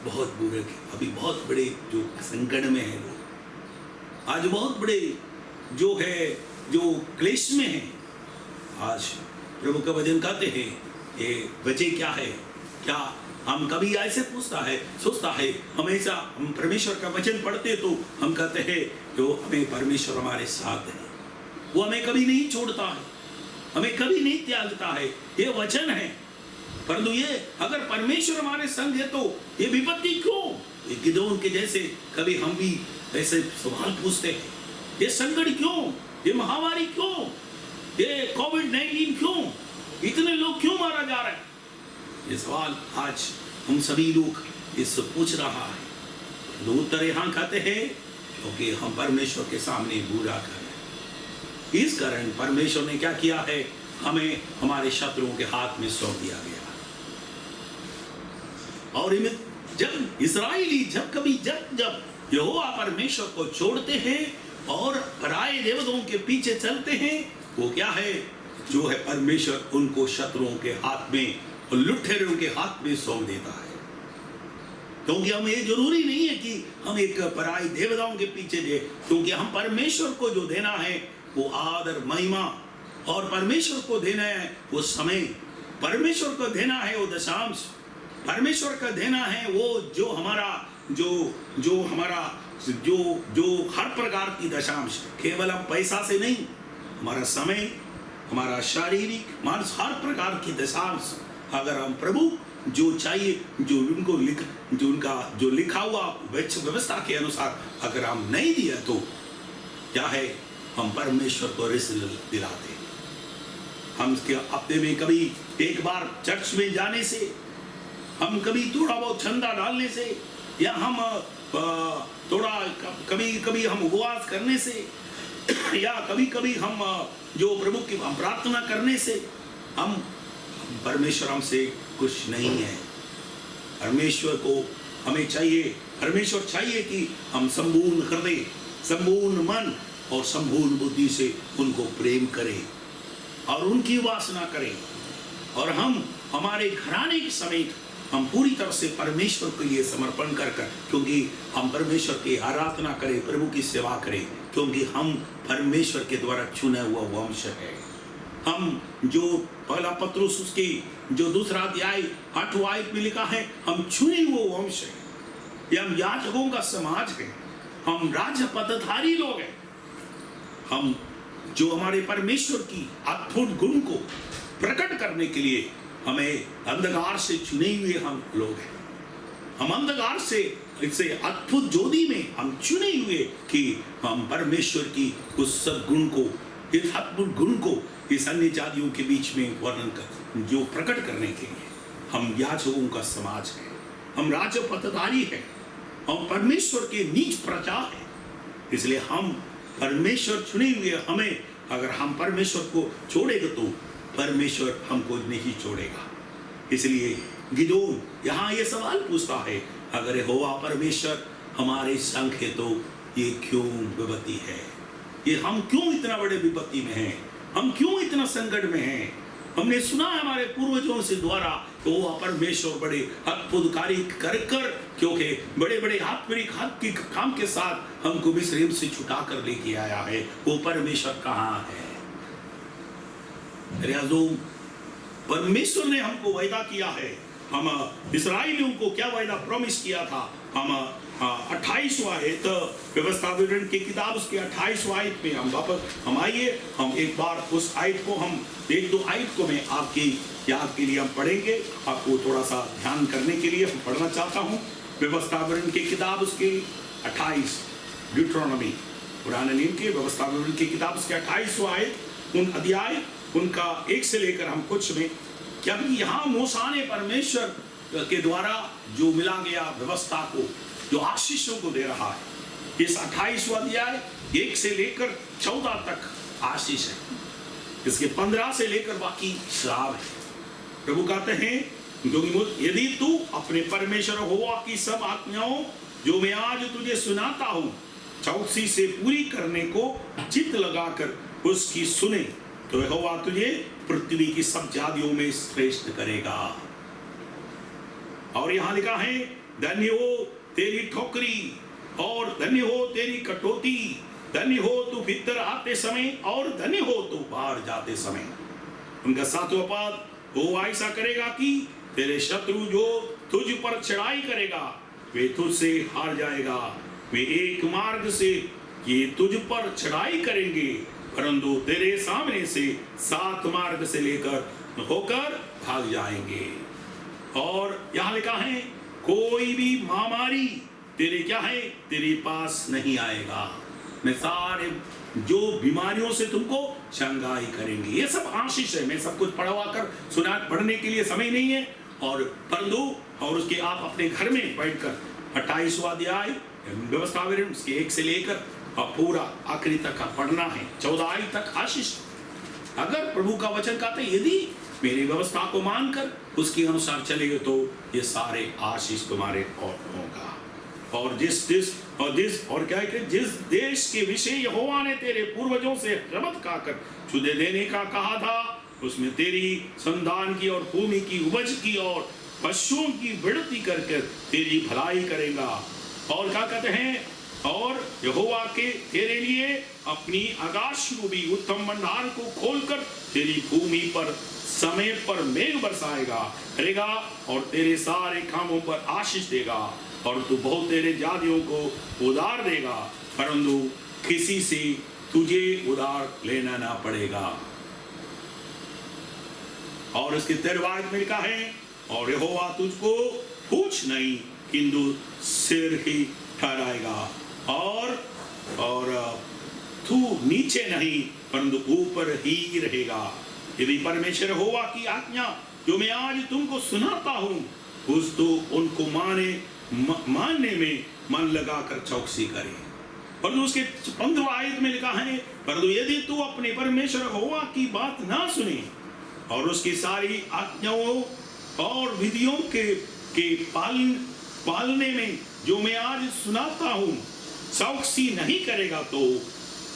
बहुत बुरे, अभी बहुत बड़े जो संकट में है लोग, आज बहुत बड़े जो है जो क्लेश में है। आज प्रभु का वचन कहते हैं, ये वजह क्या है, क्या हम कभी ऐसे सोचता है हमेशा हम परमेश्वर का वचन पढ़ते तो हम कहते हैं जो हमें परमेश्वर हमारे साथ है, वो हमें कभी नहीं छोड़ता है, हमें कभी नहीं त्यागता है, ये वचन है। परंतु ये अगर परमेश्वर हमारे संग है तो ये विपत्ति क्यों, ये गिदोन के जैसे कभी हम भी ऐसे सवाल पूछते हैं, ये संकट क्यों, ये महामारी क्यों, ये कोविड-19 क्यों, इतने लोग क्यों मारा जा रहे हैं। ये सवाल आज हम सभी लोग इससे पूछ रहा है। उत्तर यहाँ कहते हैं क्योंकि हम परमेश्वर के सामने बुरा कर रहे हैं। इस कारण परमेश्वर ने क्या किया है, हमें हमारे शत्रुओं के हाथ में सौंप दिया गया। और जब इस्राएली जब यहोवा परमेश्वर को छोड़ते हैं और पराये देवताओं के पीछे चलते हैं, वो क्या है, जो है परमेश्वर उनको शत्रुओं के हाथ में और लुटेरों के हाथ में सौंप देता है। क्योंकि हम, ये जरूरी नहीं है कि हम एक पराई देवताओं के पीछे जाए, क्योंकि हम परमेश्वर को जो देना है वो आदर महिमा, और परमेश्वर को देना है वो समय, परमेश्वर को देना है वो दशांश, परमेश्वर का देना है वो जो हमारा जो हर प्रकार की दशांश, केवल हम पैसा से नहीं, हमारा समय, हमारा शारीरिक मानस, हर प्रकार की दशांश अगर हम प्रभु जो चाहिए, जो लिखा हुआ व्यवस्था के अनुसार अगर हम नहीं दिया तो क्या है, हम परमेश्वर को रिस दिलाते। हम अपने में कभी एक बार चर्च में जाने से, हम कभी थोड़ा बहुत चंदा डालने से, या हम थोड़ा कभी हम उपवास करने से, या कभी हम जो प्रभु की हम प्रार्थना करने से, हम परमेश्वर हमसे कुछ नहीं है। परमेश्वर को हमें चाहिए, परमेश्वर चाहिए कि हम संपूर्ण हृदय, संपूर्ण मन और संपूर्ण बुद्धि से उनको प्रेम करें और उनकी वासना करें, और हम हमारे घराने के समेत हम पूरी तरह से परमेश्वर के लिए समर्पण कर क्योंकि हम परमेश्वर की आराधना करें, प्रभु की सेवा करें, क्योंकि हम परमेश्वर के द्वारा चुना हुआ वंश है। हम जो पहला पत्रुस उसकी जो 2 अध्याय 8वां आयत में लिखा है, हम चुने हुए वंश है, ये हम याजकों का समाज है, हम राज्य पदधारी लोग हैं, हम जो हमारे परमेश्वर की अद्भुत गुण को प्रकट करने के लिए हमें अंधकार से चुने हुए हम लोग हैं। हम अंधकार से इससे अद्भुत ज्योति में हम चुने हुए कि हम परमेश्वर की उस सद्गुण को, इस अद्भुत गुण को इस अन्य जातियों के बीच में वर्णन कर जो प्रकट करने के लिए हम याजकों का समाज है, हम राज पटवारी है, हम परमेश्वर के नीच प्रजा है। इसलिए हम परमेश्वर चुने हुए, हमें अगर हम परमेश्वर को छोड़ेंगे तो परमेश्वर हमको नहीं छोड़ेगा। इसलिए गिदोन यहाँ ये सवाल पूछता है, अगर यहोवा परमेश्वर हमारे संग है तो ये क्यों विपत्ति है? ये हम क्यों इतना बड़े विपत्ति में हैं? हम क्यों इतना संकट में हैं? हमने सुना है हमारे पूर्वजों से द्वारा तो वो परमेश्वर बड़े अद्भुत कार्य कर कर, क्योंकि बड़े बड़े आत्मिक हाथ के काम के साथ हमको मिस्र से छुटा कर लेके आया है। वो परमेश्वर कहाँ है? परमेश्वर ने हमको वायदा किया है। हम इस्राएलियों को क्या वायदा प्रॉमिस किया था? हम 28वां आयत व्यवस्था विवरण की किताब उसके 28वां आयत में हम वापस हम आइए, हम एक बार उस आयत को हम एक दो आयत को मैं आपकी याद के लिए हम पढ़ेंगे, आपको थोड़ा सा ध्यान करने के लिए हम पढ़ना चाहता हूँ। व्यवस्था विवरण की किताब उसके 28 ड्यूट्रोनॉमी पुराने नियम के व्यवस्था विवरण की किताब उसके 28वां आयत उन अध्याय उनका 1 से लेकर हम कुछ में, क्योंकि यहाँ मूसा ने परमेश्वर के द्वारा जो मिला गया व्यवस्था को, जो आशीषों को दे रहा है, इस 28वां अध्याय 1 से लेकर 14 तक आशीष है, इसके 15 से लेकर बाकी श्राप है। प्रभु कहते हैं, क्योंकि यदि तू अपने परमेश्वर यहोवा की सब आज्ञाओं जो मैं आज तुझे सुनाता हूँ चौकसी से पूरी करने को चित्त लगाकर उसकी सुने तो यहोवा तुझे पृथ्वी की सब जातियों में श्रेष्ठ करेगा। और यहाँ लिखा है, धन्य हो तेरी ठोकरी और धन्य हो तेरी कटौती, धन्य हो तू भीतर आते समय और धन्य हो तू बाहर जाते समय। उनका 7वां पद, वो ऐसा करेगा कि तेरे शत्रु जो तुझ पर चढ़ाई करेगा वे तुझसे हार जाएगा। वे एक मार्ग से ये तुझ पर चढ़ाई करेंगे परंतु तेरे सामने से 7 मार्ग से लेकर होकर भाग जाएंगे। और यहाँ लिखा है, कोई भी महामारी तेरे क्या है तेरे पास नहीं आएगा। मैं सारे जो बीमारियों से तुमको चंगाई करेंगे। ये सब आशीष है। मैं सब कुछ पढ़वा कर सुना पढ़ने के लिए समय नहीं है, और परंतु और उसके आप अपने घर में बैठकर 28वां अध्याय व्यवस्था विवरण उसके 1 से लेकर और पूरा आखिरी तक पढ़ना है, 14 तक आशीष। अगर प्रभु का वचन कहते यदि मेरी व्यवस्था को मानकर उसके अनुसार चलेंगे तो ये सारे आशीष तुम्हारे और होगा। और क्या है, जिस देश के विषय यहोवा ने तेरे पूर्वजों से शपथ खाकर तुझे देने का कहा था उसमें तेरी संतान की और भूमि की उपज की और पशुओं की वृद्धि करके तेरी भलाई करेगा। और क्या कहते हैं, और यहोवा के तेरे लिए अपनी आकाश को भी उत्तम भंडार को खोलकर तेरी भूमि पर समय पर मेघ बरसाएगा करेगा और तेरे सारे कामों पर आशीष देगा। और तू बहुत तेरे जातियों को उधार देगा परंतु किसी से तुझे उधार लेना ना पड़ेगा। और इसके 13वां में लिखा है, और यहोवा तुझको पूछ नहीं किंतु सिर ही ठहराएगा और तू नीचे नहीं परंतु ऊपर ही रहेगा। यदि परमेश्वर यहोवा की आज्ञा जो मैं आज तुमको सुनाता हूँ उस तो उनको मानने में मन लगाकर चौकसी करे। परंतु उसके 15वां आयत में लिखा है, परंतु यदि तू अपने परमेश्वर यहोवा की बात ना सुने और उसकी सारी आज्ञाओं और विधियों के पालने में जो मैं आज सुनाता हूँ चौकसी नहीं करेगा तो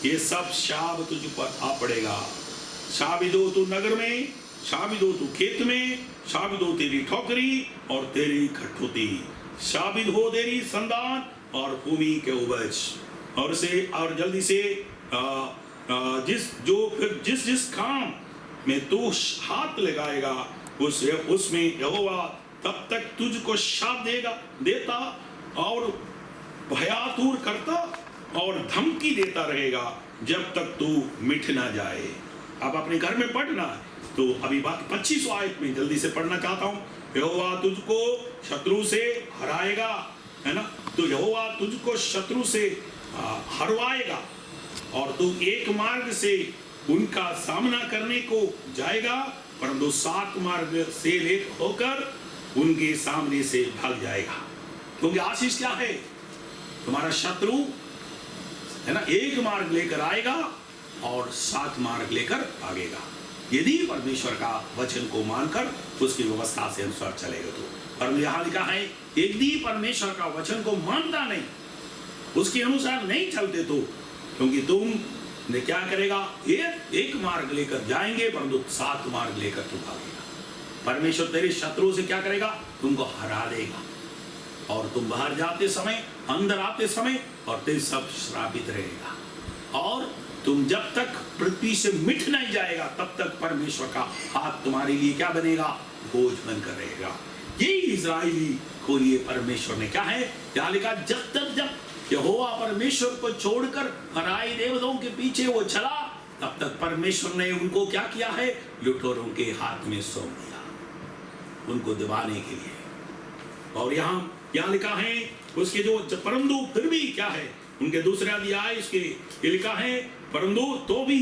ये सब शाप तुझ पर आ पड़ेगा। शापित हो तू नगर में, शापित हो तू खेत में, शापित हो तेरी ठोकरी और तेरी कटौती, शापित हो तेरी संतान और भूमि के उपज। और जल्दी से जिस काम में तू हाथ लगाएगा उसमें यहोवा तब तक तुझको शाप देता और भयातुर करता और धमकी देता रहेगा जब तक तू मिट ना जाए। अब अपने घर में पढ़ना तो अभी बाकी 25वां आयत में जल्दी से पढ़ना चाहता हूँ। यहोवा तुझको शत्रु से हराएगा, है ना, तो यहोवा तुझको शत्रु से हरवाएगा और तू एक मार्ग से उनका सामना करने को जाएगा परंतु 7 मार्ग से होकर उनके सामने से भाग जाएगा। क्योंकि आशीष क्या है? तुम्हारा शत्रु है ना, एक मार्ग लेकर आएगा और 7 मार्ग लेकर भागेगा, यदि परमेश्वर का वचन को मानकर उसकी व्यवस्था से अनुसार चलेगा तो। पर यहां लिखा है यदि परमेश्वर का वचन को मानता नहीं, उसके अनुसार नहीं चलते तो, क्योंकि तुम ने क्या करेगा, एक मार्ग लेकर जाएंगे परंतु 7 मार्ग लेकर तुम भागेगा। परमेश्वर तेरे शत्रु से क्या करेगा, तुमको हरा देगा और तुम बाहर जाते समय, अंदर आते समय और तेरे सब श्रापित रहेगा। और तुम जब तक पृथ्वी से मिट नहीं जाएगा तब तक परमेश्वर का हाथ तुम्हारे लिए क्या बनेगा, बोझ बनकर रहेगा। ये इजराइली को लिए परमेश्वर ने क्या है, क्या लिखा, जब यहोवा परमेश्वर को छोड़कर पराई देवताओं के पीछे वो चला, तब तक परमेश्वर ने उनको क्या किया है, लुटेरों के हाथ में सौंप दिया, उनको दबाने के लिए। और यहाँ लिखा है उसके जो परंतु फिर भी क्या है, उनके दूसरे अध्याय इसके लिखा है, परंतु तो भी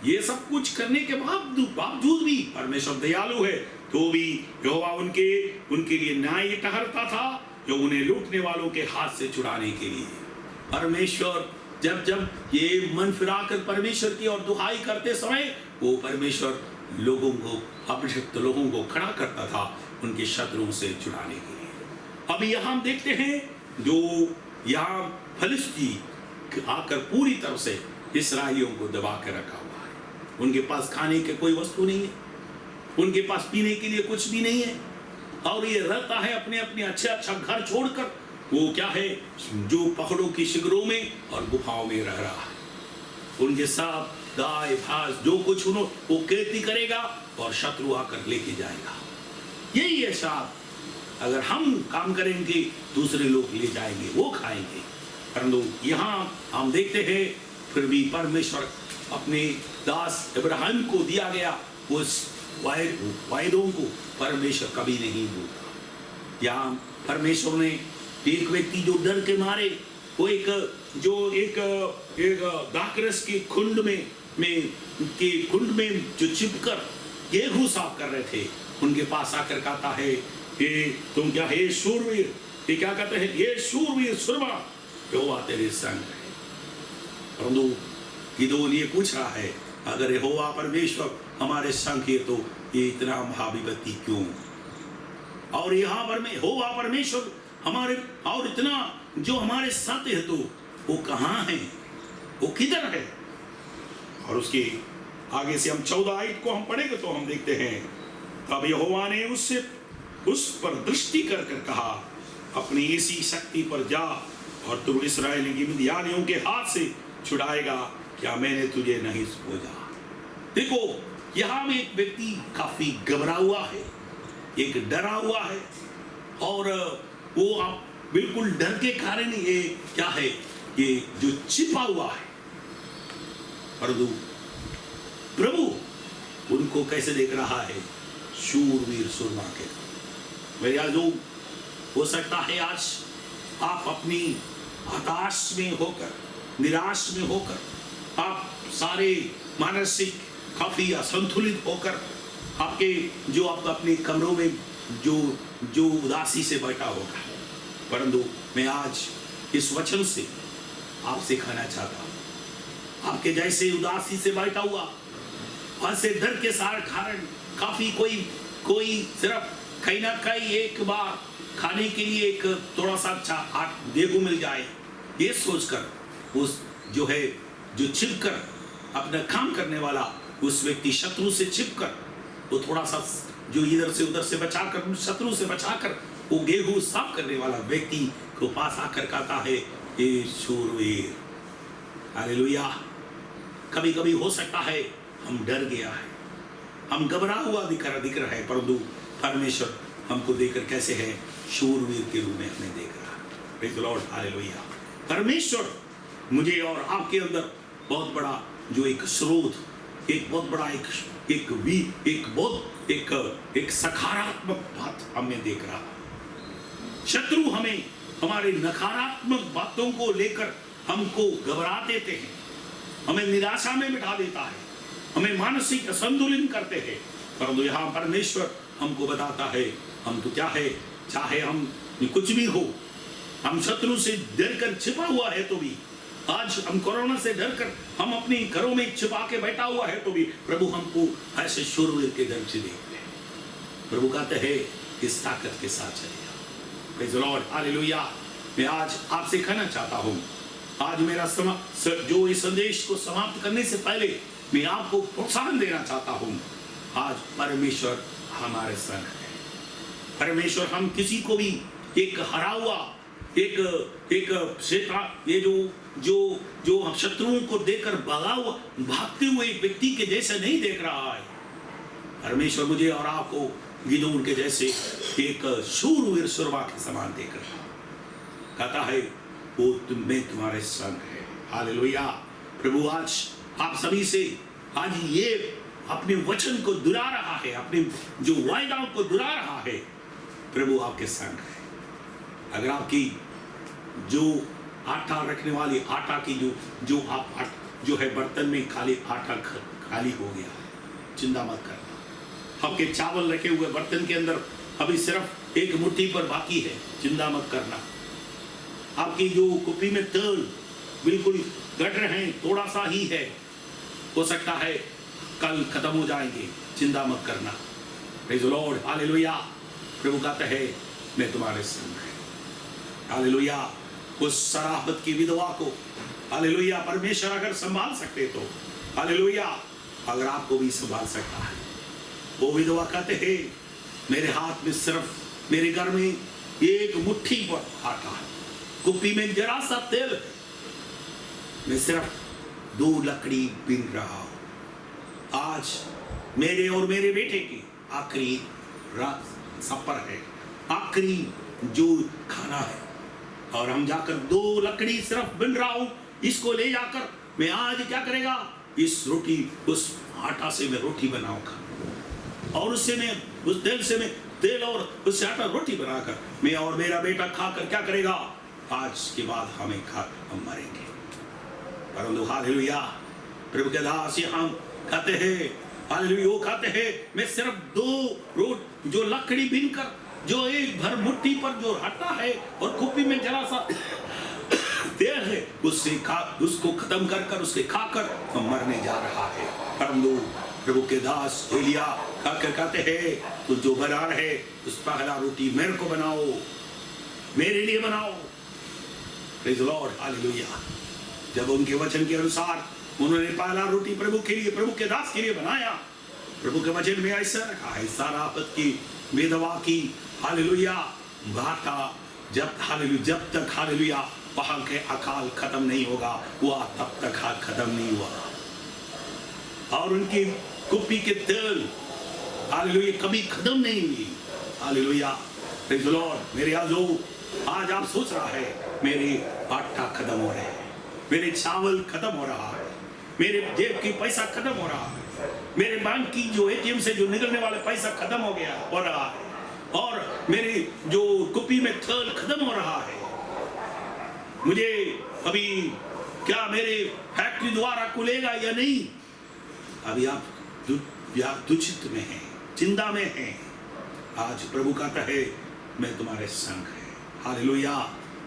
ये सब कुछ करने के बावजूद भी परमेश्वर दयालु है, तो भी यहोवा उनके लिए न्याय ठहरता था, जो उन्हें लूटने वालों के हाथ से छुड़ाने के लिए। परमेश्वर जब ये मन फिराकर परमेश्वर की और दुहाई करते समय, वो परमेश्वर लोगों को, अभिषिक्त लोगों को खड़ा करता था उनके शत्रुओं से छुड़ाने के लिए। अभी यहाँ हम देखते हैं जो यहाँ फिलिस्ती आकर पूरी तरह से इस्राएलियों को दबा कर रखा हुआ है। उनके पास खाने के कोई वस्तु नहीं है, उनके पास पीने के लिए कुछ भी नहीं है, और ये रहता है अपने अपने अच्छा घर छोड़कर, वो क्या है, जो पहाड़ों की शिखरों में और गुफाओं में रह रहा है। उनके साथ गाय भैंस जो कुछ वो खेती करेगा और शत्रु आकर लेके जाएगा। यही है साथ, अगर हम काम करेंगे दूसरे लोग ले जाएंगे, वो खाएंगे। परंतु यहाँ हम देखते हैं फिर भी परमेश्वर अपने दास इब्राहिम को दिया गया उस वायदों को परमेश्वर कभी नहीं भूलता। यहाँ परमेश्वर ने एक व्यक्ति जो डर के मारे, वो एक दाखरस के खुंड में जो चिपकर गेहूं साफ कर रहे थे, उनके पास आकर कहता है कि तुम क्या है शूरवीर, ये क्या कहते हैं, ये शूरवीर सुरमा यहोवा तेरे संग है। परंतु गिदोन ये पूछ रहा है, अगर यहोवा परमेश्वर हमारे संग है तो ये इतना महाविपत्ति क्यों? और यहाँ पर में यहोवा परमेश्वर हमारे और इतना जो हमारे साथ है तो वो कहाँ है, वो किधर है? और उसके आगे से हम 14 आयत को हम पढ़ेंगे तो हम देखते हैं, तब यहोवा ने उस पर दृष्टि कर कहा, अपनी इसी शक्ति पर जा और तुम इस्राएली की मिद्यानियों के हाथ से छुड़ाएगा, क्या मैंने तुझे नहीं सोचा? देखो यहाँ में एक व्यक्ति काफी घबरा हुआ है, एक डरा हुआ है, और वो आप बिल्कुल डर के कारण ये क्या है, ये जो छिपा हुआ है। परंतु प्रभु उनको कैसे देख रहा है, शूरवीर सुरमा के। मेरा जो हो सकता है आज आप अपनी हताश में होकर, निराश में होकर, आप सारे मानसिक काफी असंतुलित होकर, आपके जो आप अपने कमरों में जो उदासी से बैठा होगा, परंतु मैं आज इस वचन से आपसे कहना चाहता हूँ, आपके जैसे उदासी से बैठा हुआ, ऐसे डर के सारे कारण काफी कोई सिर्फ कहीं ना कहीं एक बार खाने के लिए एक थोड़ा सा अच्छा गेहूं मिल जाए, ये सोचकर उस जो है जो छिपकर अपना काम करने वाला उस व्यक्ति शत्रु से छिपकर वो थोड़ा सा जो इधर से उधर से बचाकर, शत्रु से बचाकर वो गेहूं साफ करने वाला व्यक्ति को पास आकर कहता है, ये शूरवीर। हालेलुया। कभी कभी हो सकता है हम डर गया है, हम घबरा हुआ दिख रहा है, परंतु परमेश्वर हमको देखकर कैसे है, शूरवीर के रूप में हमें देख रहा है। Praise the Lord. हालेलुया। परमेश्वर मुझे और आपके अंदर बहुत बड़ा जो एक स्रोत, एक बहुत बड़ा एक सकारात्मक बात हमें देख रहा है। शत्रु हमें हमारे नकारात्मक बातों को लेकर हमको घबरा देते हैं, हमें निराशा में बिठा देता है, हमें मानसिक असंतुलन करते हैं, परंतु यहाँ परमेश्वर हमको बताता है हम तो क्या है, चाहे हम कुछ भी हो, हम शत्रु से डर कर छिपा हुआ है तो भी, आज हम कोरोना से डर कर हम अपने घरों में छिपा के बैठा हुआ है तो भी प्रभु हमको ऐसे शूरवीर के दर से देखते हैं। प्रभु कहते हैं इस ताकत के साथ चलेगा। Praise the Lord, hallelujah. मैं आज आपसे कहना चाहता हूं, आज मेरा जो इस संदेश को समाप्त करने से पहले मैं आपको प्रोत्साहन देना चाहता हूं। आज परमेश्वर हमारे संग है। परमेश्वर हम किसी को भी एक हरा हुआ, एक शैतान, ये जो हम शत्रुओं को देखकर भागते हुए एक व्यक्ति के जैसे नहीं देख रहा है। परमेश्वर मुझे और आपको गिदोन के जैसे एक शूरवीर सुरवा के समान देख रहा है। कहता है वो मैं तुम्हारे संग है। हालेलुया। प्रभु आज आप सभी से आज ये अपने वचन को दुहरा रहा है, अपने जो वायदाओं को दुहरा रहा है। प्रभु आपके संग है। अगर आपकी जो आटा रखने वाली आटा की जो है बर्तन में खाली आटा खाली हो गया है, चिंता मत करना। आपके चावल रखे हुए बर्तन के अंदर अभी सिर्फ एक मुट्ठी पर बाकी है, चिंता मत करना। आपकी जो कुप्पी में तेल बिल्कुल घट रहे हैं, थोड़ा सा ही है, हो सकता है कल खत्म हो जाएंगे, चिंता मत करना। Praise the Lord, hallelujah. प्रभु कहता है मैं तुम्हारे संग है। हालेलुया। उस सराहत की विधवा को हालेलुया परमेश्वर अगर संभाल सकते तो हालेलुया अगर आपको भी संभाल सकता है। वो विधवा कहते हैं मेरे हाथ में सिर्फ, मेरे घर में एक मुट्ठी पर आटा है, कुप्पी में जरा सा तेल, मैं सिर्फ 2 लकड़ी बीन रहा हूं। आज मेरे और मेरे बेटे की आखिरी रात सफर है, आखिरी जो खाना है, और हम जाकर 2 लकड़ी सिर्फ बिन रहा हूं। इसको ले जाकर मैं आज क्या करेगा, इस रोटी, उस आटा से मैं रोटी बनाऊंगा, और उससे मैं उस तेल से मैं तेल और उससे आटा रोटी बनाकर मैं और मेरा बेटा खाकर क्या करेगा, आज के बाद हम मरेंगे। परंतु हालेलुया प्रभु के दास हम कहते हैं हालेलुया, वो कहते हैं मैं सिर्फ 2 जो लकड़ी बीनकर, जो एक भर मुट्ठी पर जो आटा है और कुप्पी में जरा सा तेल है, उसको खत्म कर उसके खाकर हम मरने जा रहा है। परंतु प्रभु के दास एलिया खाकर कहते हैं तू जो बना रहे उस पहला रोटी मेरे को बनाओ, मेरे लिए बनाओ। Praise the Lord, hallelujah. जब उनके वचन के अनुसार उन्होंने पहला रोटी प्रभु के लिए, प्रभु के दास के लिए बनाया, प्रभु के वचन में ऐसा रखा है सारापत की विधवा की हालेलुया घाटा जब तक हालेलुया वहां के अकाल खत्म नहीं होगा, वह तब तक खत्म नहीं हुआ, और उनकी कुप्पी के तेल हालेलुया कभी खत्म नहीं हुई। Hallelujah praise the Lord. मेरे आज आप सोच रहा है मेरे आटा खत्म हो रहे हैं, मेरे चावल खत्म हो रहा है, मेरे जेब की पैसा खत्म हो रहा है, मेरे बैंक की जो एटीएम से जो निकलने वाले पैसा खत्म हो रहा है, और मेरी जो कुप्पी में तेल खत्म हो रहा है। मुझे अभी क्या मेरे फैक्ट्री द्वारा खुलेगा या नहीं? अभी आप दुचित में हैं, चिंता में हैं। आज प्रभु कहता है मैं तुम्हारे संग है। हालेलुया।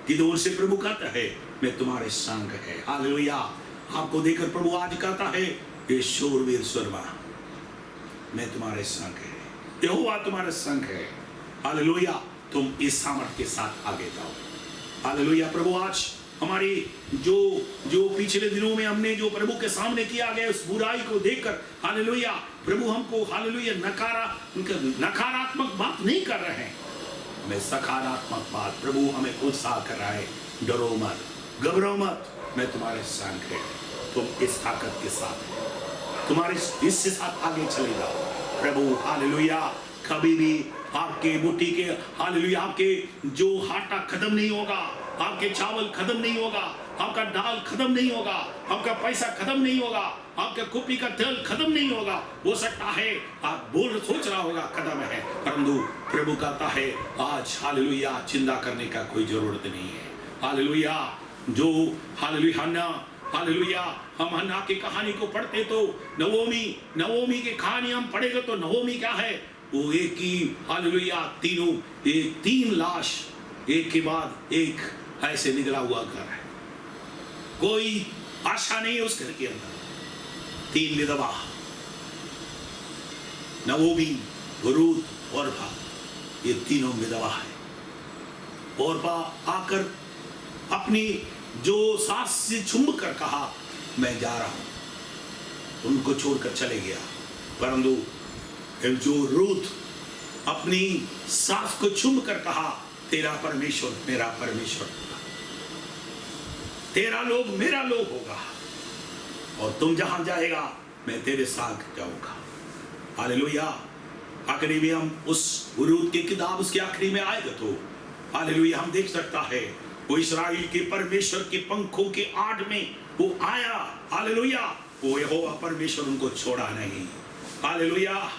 गिदोन से प्रभु कहता है मैं तुम्हारे संग है। हालेलुया। आपको देखकर प्रभु आज कहता है ये शूरवीर सुरमा मैं तुम्हारे संग है, यहोवा तुम्हारे संग है। हालेलुया। तुम इस सामर्थ के साथ आगे जाओ। हालेलुया। प्रभु आज हमारी जो पिछले दिनों में हमने जो प्रभु के सामने किया गया उस बुराई को देखकर हालेलुया प्रभु हमको हालेलुया नकारात्मक बात नहीं कर रहे हैं, हमें सकारात्मक बात प्रभु हमें उत्साह कर रहा है। डरो मत, घबराओ मत, मैं तुम्हारे संग है, तुम इस ताकत के साथ तुम्हारे इसके साथ आगे चले जाओ। प्रभु हालेलुया कभी भी आपके मुट्ठी के हालेलुया आपके जो आटा खत्म नहीं होगा, आपके चावल खत्म नहीं होगा, आपका दाल खत्म नहीं होगा, आपका पैसा खत्म नहीं होगा, आपके कुप्पी का तेल खत्म नहीं होगा। हो सकता है आप सोच रहा होगा खत्म है, परंतु प्रभु कहता है आज हालेलुया चिंता करने का कोई जरूरत नहीं है। हालेलुया। जो हालेलुया हालेलुया हम हन्ना की कहानी को पढ़ते तो नवोमी की कहानी हम पढ़ेंगे तो नवोमी क्या है, वो एक ही हालेलुया तीनों एक 3 लाश एक के बाद एक ऐसे निकला हुआ घर है, कोई आशा नहीं है उस घर के अंदर। 3 विधवा, नवोमी, रूत, ओर्पा, ये तीनों विधवा है। ओर्पा आकर अपनी जो सास से चुंब कर कहा मैं जा रहा हूं, उनको छोड़कर चले गया। परंतु जो रूत अपनी सास को चुंब कर कहा तेरा परमेश्वर मेरा परमेश्वर होगा, तेरा लोग मेरा लोग होगा, और तुम जहां जाएगा मैं तेरे साथ जाऊंगा। हालेलुया। आखिरी में हम उस रूत की किताब उसके आखिरी में आएगा तो हालेलुया हम देख सकता है वो इस्राएल के परमेश्वर के पंखों के आड़ में वो आया। हालेलुया। वो यहोवा परमेश्वर उनको छोड़ा नहीं। हालेलुया।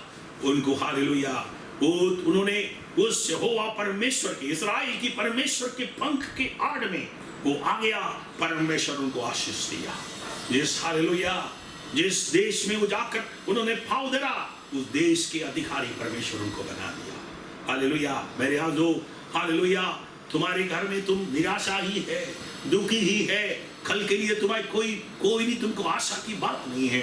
उनको हालेलुया वो उन्होंने उस यहोवा परमेश्वर के इस्राएल की परमेश्वर के पंख के आड़ में वो आ गया। परमेश्वर उनको आशीष दिया। जिस हालेलुया जिस देश में वो जाकर उन्होंने पाँव धरा उस देश के अधिकारी परमेश्वर उनको बना दिया। हालेलुया। मेरे आजो हालेलुया तुम्हारे घर में तुम निराशा ही है, दुखी ही है, कल के लिए तुम्हारे कोई भी तुमको आशा की बात नहीं है,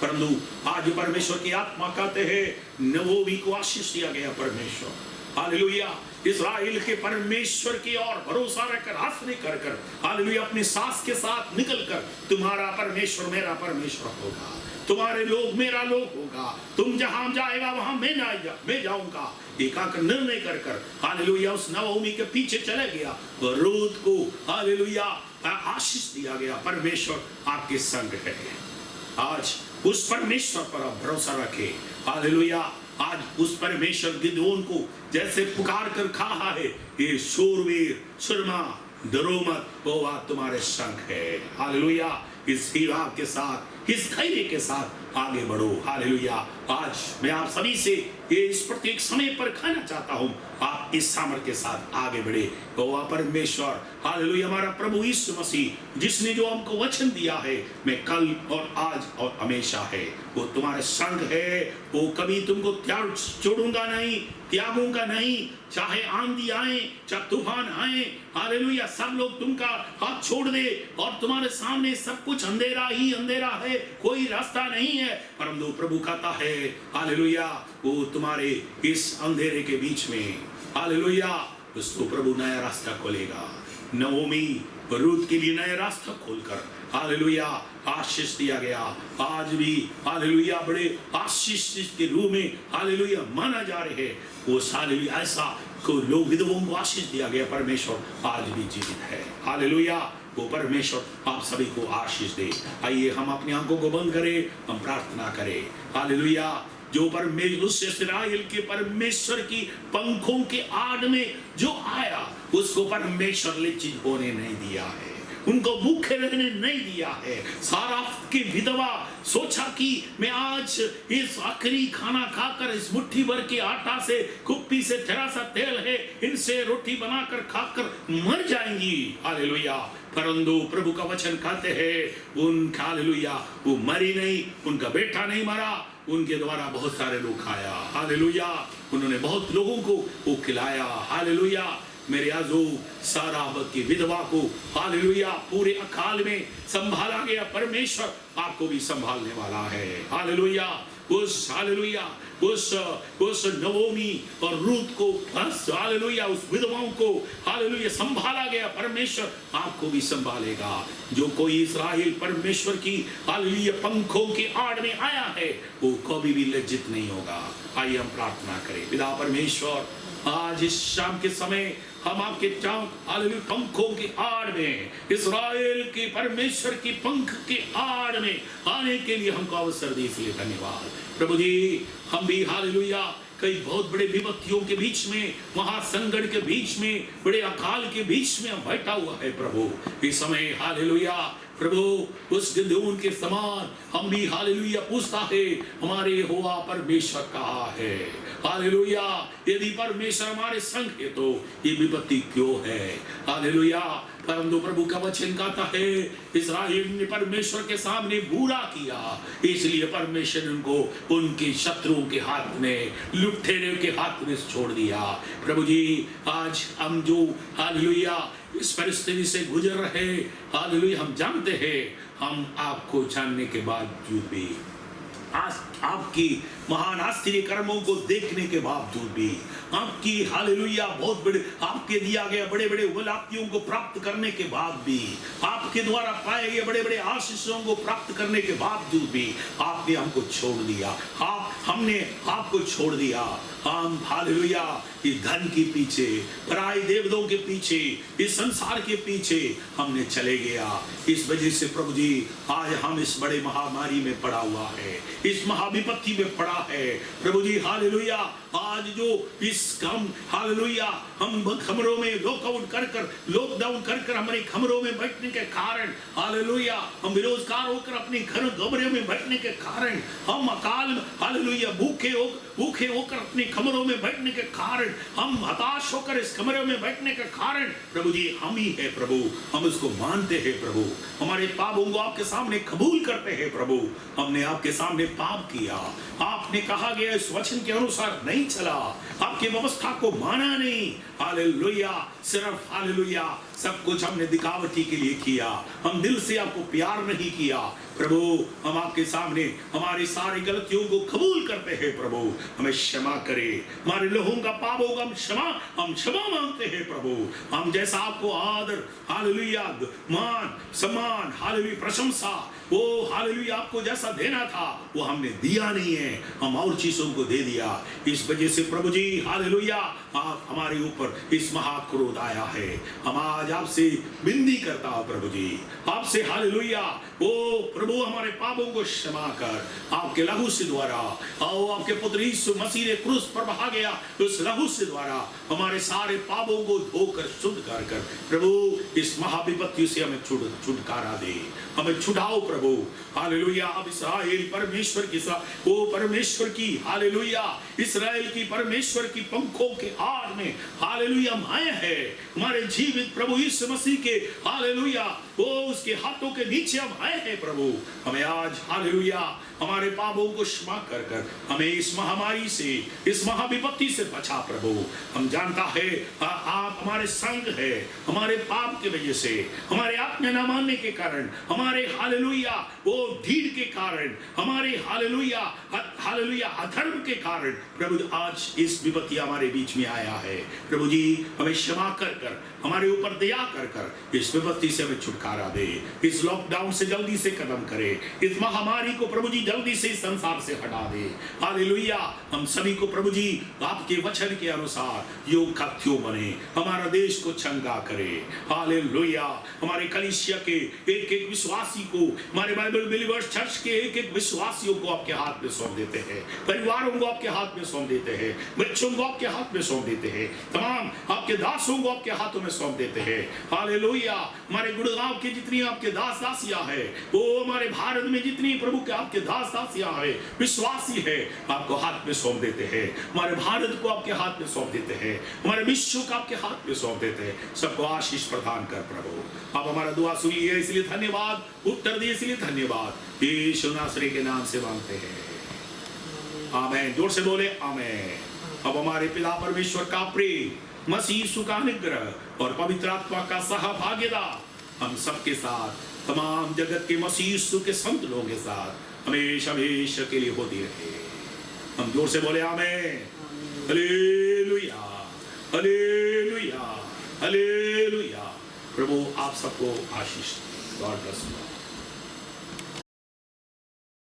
परंतु आज परमेश्वर की आत्मा कहते हैं नवोमी को आशीष दिया गया परमेश्वर। हालेलुया। इस्राएल के परमेश्वर की ओर भरोसा रखकर हंसने कर कर हालेलुया अपनी सास के साथ निकलकर तुम्हारा परमेश्वर मेरा परमेश्वर होगा, तुम्हारे लोग मेरा लोग होगा, तुम जहां जाएगा वहां मैं जाऊंगा। एक आकर निर्णय कर कर हालेलुया उस नवोमी के पीछे चले गया और रूत को हालेलुया आशीष दिया गया। परमेश्वर आपके संग है। आज उस परमेश्वर पर आप भरोसा रखें। हालेलुया। आज उस परमेश्वर गिदोन को जैसे पुकार कर कहा है ये शूरवीर सुरमा डरो मत, वो बात तुम्हारे संग है। हालेलुया। इस हिराब के साथ इस धैर्य के साथ आगे बढ़ो। हालेलुया। आज मैं आप सभी से इस प्रत्येक समय पर कहना चाहता हूं आप इस सामर्थ के साथ आगे बढ़े। वो परमेश्वर हालेलुया हमारा प्रभु यीशु मसीह जिसने जो हमको वचन दिया है मैं कल और आज और हमेशा है, वो तुम्हारे संग है। वो कभी तुमको छोड़ूंगा नहीं, त्यागूंगा नहीं, चाहे आंधी आए चाहे तूफान आए। हालेलुया। सब लोग तुमका हाथ छोड़ दे और तुम्हारे सामने सब कुछ अंधेरा ही अंधेरा है, कोई रास्ता नहीं है, परंतु प्रभु कहता है हालेलुया वो तुम्हारे इस अंधेरे के बीच में हालेलुया उसको प्रभु नया रास्ता खोलेगा। नवोमी रूत के लिए नया रास्ता खोलकर हालेलुया आशीष दिया गया। आज भी हालेलुया बड़े आशीष के रूप में हालेलुया माना जा रहे हैं। वो हालेलुया ऐसा को लोग विधवों को आशीष दिया गया। परमेश्वर आज भी जीवित है। हालेलुया। वो परमेश्वर आप सभी को आशीष दे। आइए हम अपनी आंखों को बंद करें, हम प्रार्थना करें। हालेलुया। जो परमेश्वर उस इस्राएल के परमेश्वर की पंखों के आड़ में जो आया उसको परमेश्वर लज्जित होने नहीं दिया है, उनको भूखे रहने नहीं दिया है। सारा की विधवा सोचा कि मैं आज इस आखिरी खाना खाकर इस मुट्ठी भर के आटा से कुप्पी से थोड़ा सा तेल है इनसे रोटी बनाकर खाकर मर जाएंगी। हालेलुया। परंतु प्रभु का वचन कहते हैं उनका हालेलुया वो मरी नहीं, उनका बेटा नहीं मरा, उनके द्वारा बहुत सारे लोग खाया। हालेलुया। उन्होंने बहुत लोगों को वो खिलाया। हालेलुया। मेरे आजो सारावत की विधवा को हालेलुया पूरे अकाल में संभाला गया। परमेश्वर आपको भी संभालने वाला है। हालेलुया। उस हालेलुया उस नवोमी और रूत को हालेलुया उस विधवाओं को हालेलुया संभाला गया। परमेश्वर आपको भी संभालेगा। जो कोई इस्राएल परमेश्वर की हालेलुया पंखों के आड़ में आया है वो कभी भी लज्जित नहीं होगा। आइए हम प्रार्थना करें। पिता परमेश्वर आज इस शाम के समय हम आपके हालेलुया पंखों के आड़ में इस्राएल के परमेश्वर की पंख के आड़ में आने के लिए हमको अवसर दी, इसलिए धन्यवाद प्रभु जी। हम भी हालेलुया कई बहुत बड़े विपत्तियों के बीच में, महासंकट के बीच में, बड़े अकाल के बीच में हम बैठा हुआ है प्रभु। इस समय हालेलुया प्रभु उस गिदोन के समान हम भी हालेलुया पूछता है हमारे यहोवा परमेश्वर कहाँ है। हालेलुया, यदि परमेश्वर हमारे संग है तो ये विपत्ति क्यों है। हालेलुया, परंतु प्रभु का वचन कहता है इस्राएल ने परमेश्वर के सामने बुरा किया, इसलिए परमेश्वर उनको उनके शत्रुओं के हाथ में, लुटेरों के हाथ में छोड़ दिया। प्रभु जी, आज हम जो हालेलुया इस परिस्थिति से गुजर रहे, हालेलुया, हम जानते हैं, हम आपको जानने के बावजूद भी, आज आपकी महान आश्चर्य कर्मों को देखने के बावजूद भी, आपकी हालेलुया बहुत बड़े आपके दिया गया बड़े बड़े उपलब्धियों को प्राप्त करने के बाद भी, आपके द्वारा पाए गए बड़े बड़े आशीषों को प्राप्त करने के बावजूद भी आपने हमको छोड़ दिया। हमने आपको छोड़ दिया। हम हालेलुया इस धन के पीछे, पराई देवताओं के पीछे, इस संसार के पीछे हमने चले गया। इस वजह से प्रभु जी आज हम इस बड़े महामारी में पड़ा हुआ है, इस महाविपत्ति में पड़ा है। प्रभु जी हालेलुया, आज जो इस हम हालेलुया हम कमरों में लॉकडाउन कर हमारे कमरों में बैठने के कारण, हालेलुया हम बेरोजगार होकर अपने कमरे में बैठने के कारण, हम अकाल हालेलुया भूखे होकर अपने कमरों में बैठने के कारण, हम हताश होकर इस कमरे में बैठने के कारण, प्रभु जी हम ही है प्रभु, हम उसको मानते हैं प्रभु, हमारे पापों को आपके सामने कबूल करते हैं प्रभु। हमने आपके सामने पाप किया, आपने कहा गया इस वचन के अनुसार नहीं चला, आपकी व्यवस्था को माना नहीं। हालेलुया, सिर्फ हालेलुया सब कुछ हमने दिखावटी के लिए किया, हम दिल से आपको प्यार नहीं किया। प्रभु हम आपके सामने हमारी सारी गलतियों को कबूल करते हैं प्रभु, हमें क्षमा करे, हमारे लोगों का पाप होगा हम क्षमा मांगते हैं प्रभु। हम जैसा आपको आदर हालेलुया मान सम्मान हालेलुया प्रशंसा वो हालेलुया आपको जैसा देना था वो हमने दिया नहीं है, हम और चीजों को दे दिया। इस वजह से प्रभु जी हालेलुया आप हमारे ऊपर इस महाक्रोध आया है। हम आज आपसे विनती करता हूं प्रभु जी, आपसे हालेलुया ओ प्रभु हमारे पापों को क्षमा कर, आपके लहू से द्वारा आओ, आपके पुत्र यीशु मसीह ने क्रूस पर बहा गया उस लहू से द्वारा हमारे सारे पापों को धोकर शुद्ध कर प्रभु इस महाविपत्ति से हमें छुटकारा दे, हमें छुड़ाओ प्रभु। हालेलुया, अब इस्राएल परमेश्वर की हालेलुया इस्राएल की परमेश्वर की पंखों के आड़ में हालेलुया हम आए हैं, हमारे जीवित प्रभु यीशु मसीह के हालेलुया वो उसके हाथों के नीचे हम आए हैं प्रभु। हमें आज हालेलुया हमारे पापों को क्षमा कर हमें इस महामारी से, इस महाविपत्ति से बचा प्रभु। हम जानता है आप हमारे संग है, हमारे पाप के वजह से, हमारे आज्ञा न मानने के कारण, हमारे हालेलुया वो ढीठ के कारण, हमारे हालेलुया अधर्म के कारण प्रभु आज इस विपत्ति हमारे बीच में आया है। प्रभु जी हमें क्षमा कर हमारे ऊपर दया कर इस विपत्ति से हमें छुटकारा दे, इस लॉकडाउन से जल्दी से खत्म करे, इस महामारी को प्रभु जी जल्दी से इस संसार से हटा दे। हालेलुया, हम सभी को प्रभु जी आपके वचन के अनुसार योग खत्यों बने, हमारा देश को चंगा करे। हालेलुया, हमारे कलीसिया के एक एक विश्वासी को, हमारे बाइबल बिलीवर्स चर्च के एक एक विश्वासियों को आपके हाथ में सौंप देते हैं, परिवारों को आपके हाथ में सौंप देते हैं, बच्चों को आपके हाथ में सौंप देते हैं, तमाम आपके दासों को आपके हाथों में सौंप देते हैं। हालेलुया, हमारे गुड़गांव की जितनी आपके दास दासियां हैं, वो हमारे भारत में जितनी प्रभु के आपके दास दासियां हैं, विश्वासी है, आपको हाथ में सौंप देते हैं। हमारे भारत को आपके हाथ में सौंप देते हैं, हमारे विश्व को आपके हाथ में सौंप देते हैं। सबको आशीष प्रदान कर प्रभु। आप हमारा दुआ सुनिए इसलिए धन्यवाद, उत्तर दिए इसलिए धन्यवाद। यीशु नासरी के नाम से मांगते हैं, आमीन। जोर से बोले आमीन। अब हमारे पिता परमेश्वर का प्रेम, मसीह यीशु का अनुग्रह और पवित्र आत्मा का सहभागिता हम सबके साथ, तमाम जगत के मसीह यीशु के संत लोगों के साथ हमेशा हमेशा के लिए होती रहे। हम जोर से बोले आमीन। Hallelujah, hallelujah, hallelujah. प्रभु आप सबको आशीष। God bless you.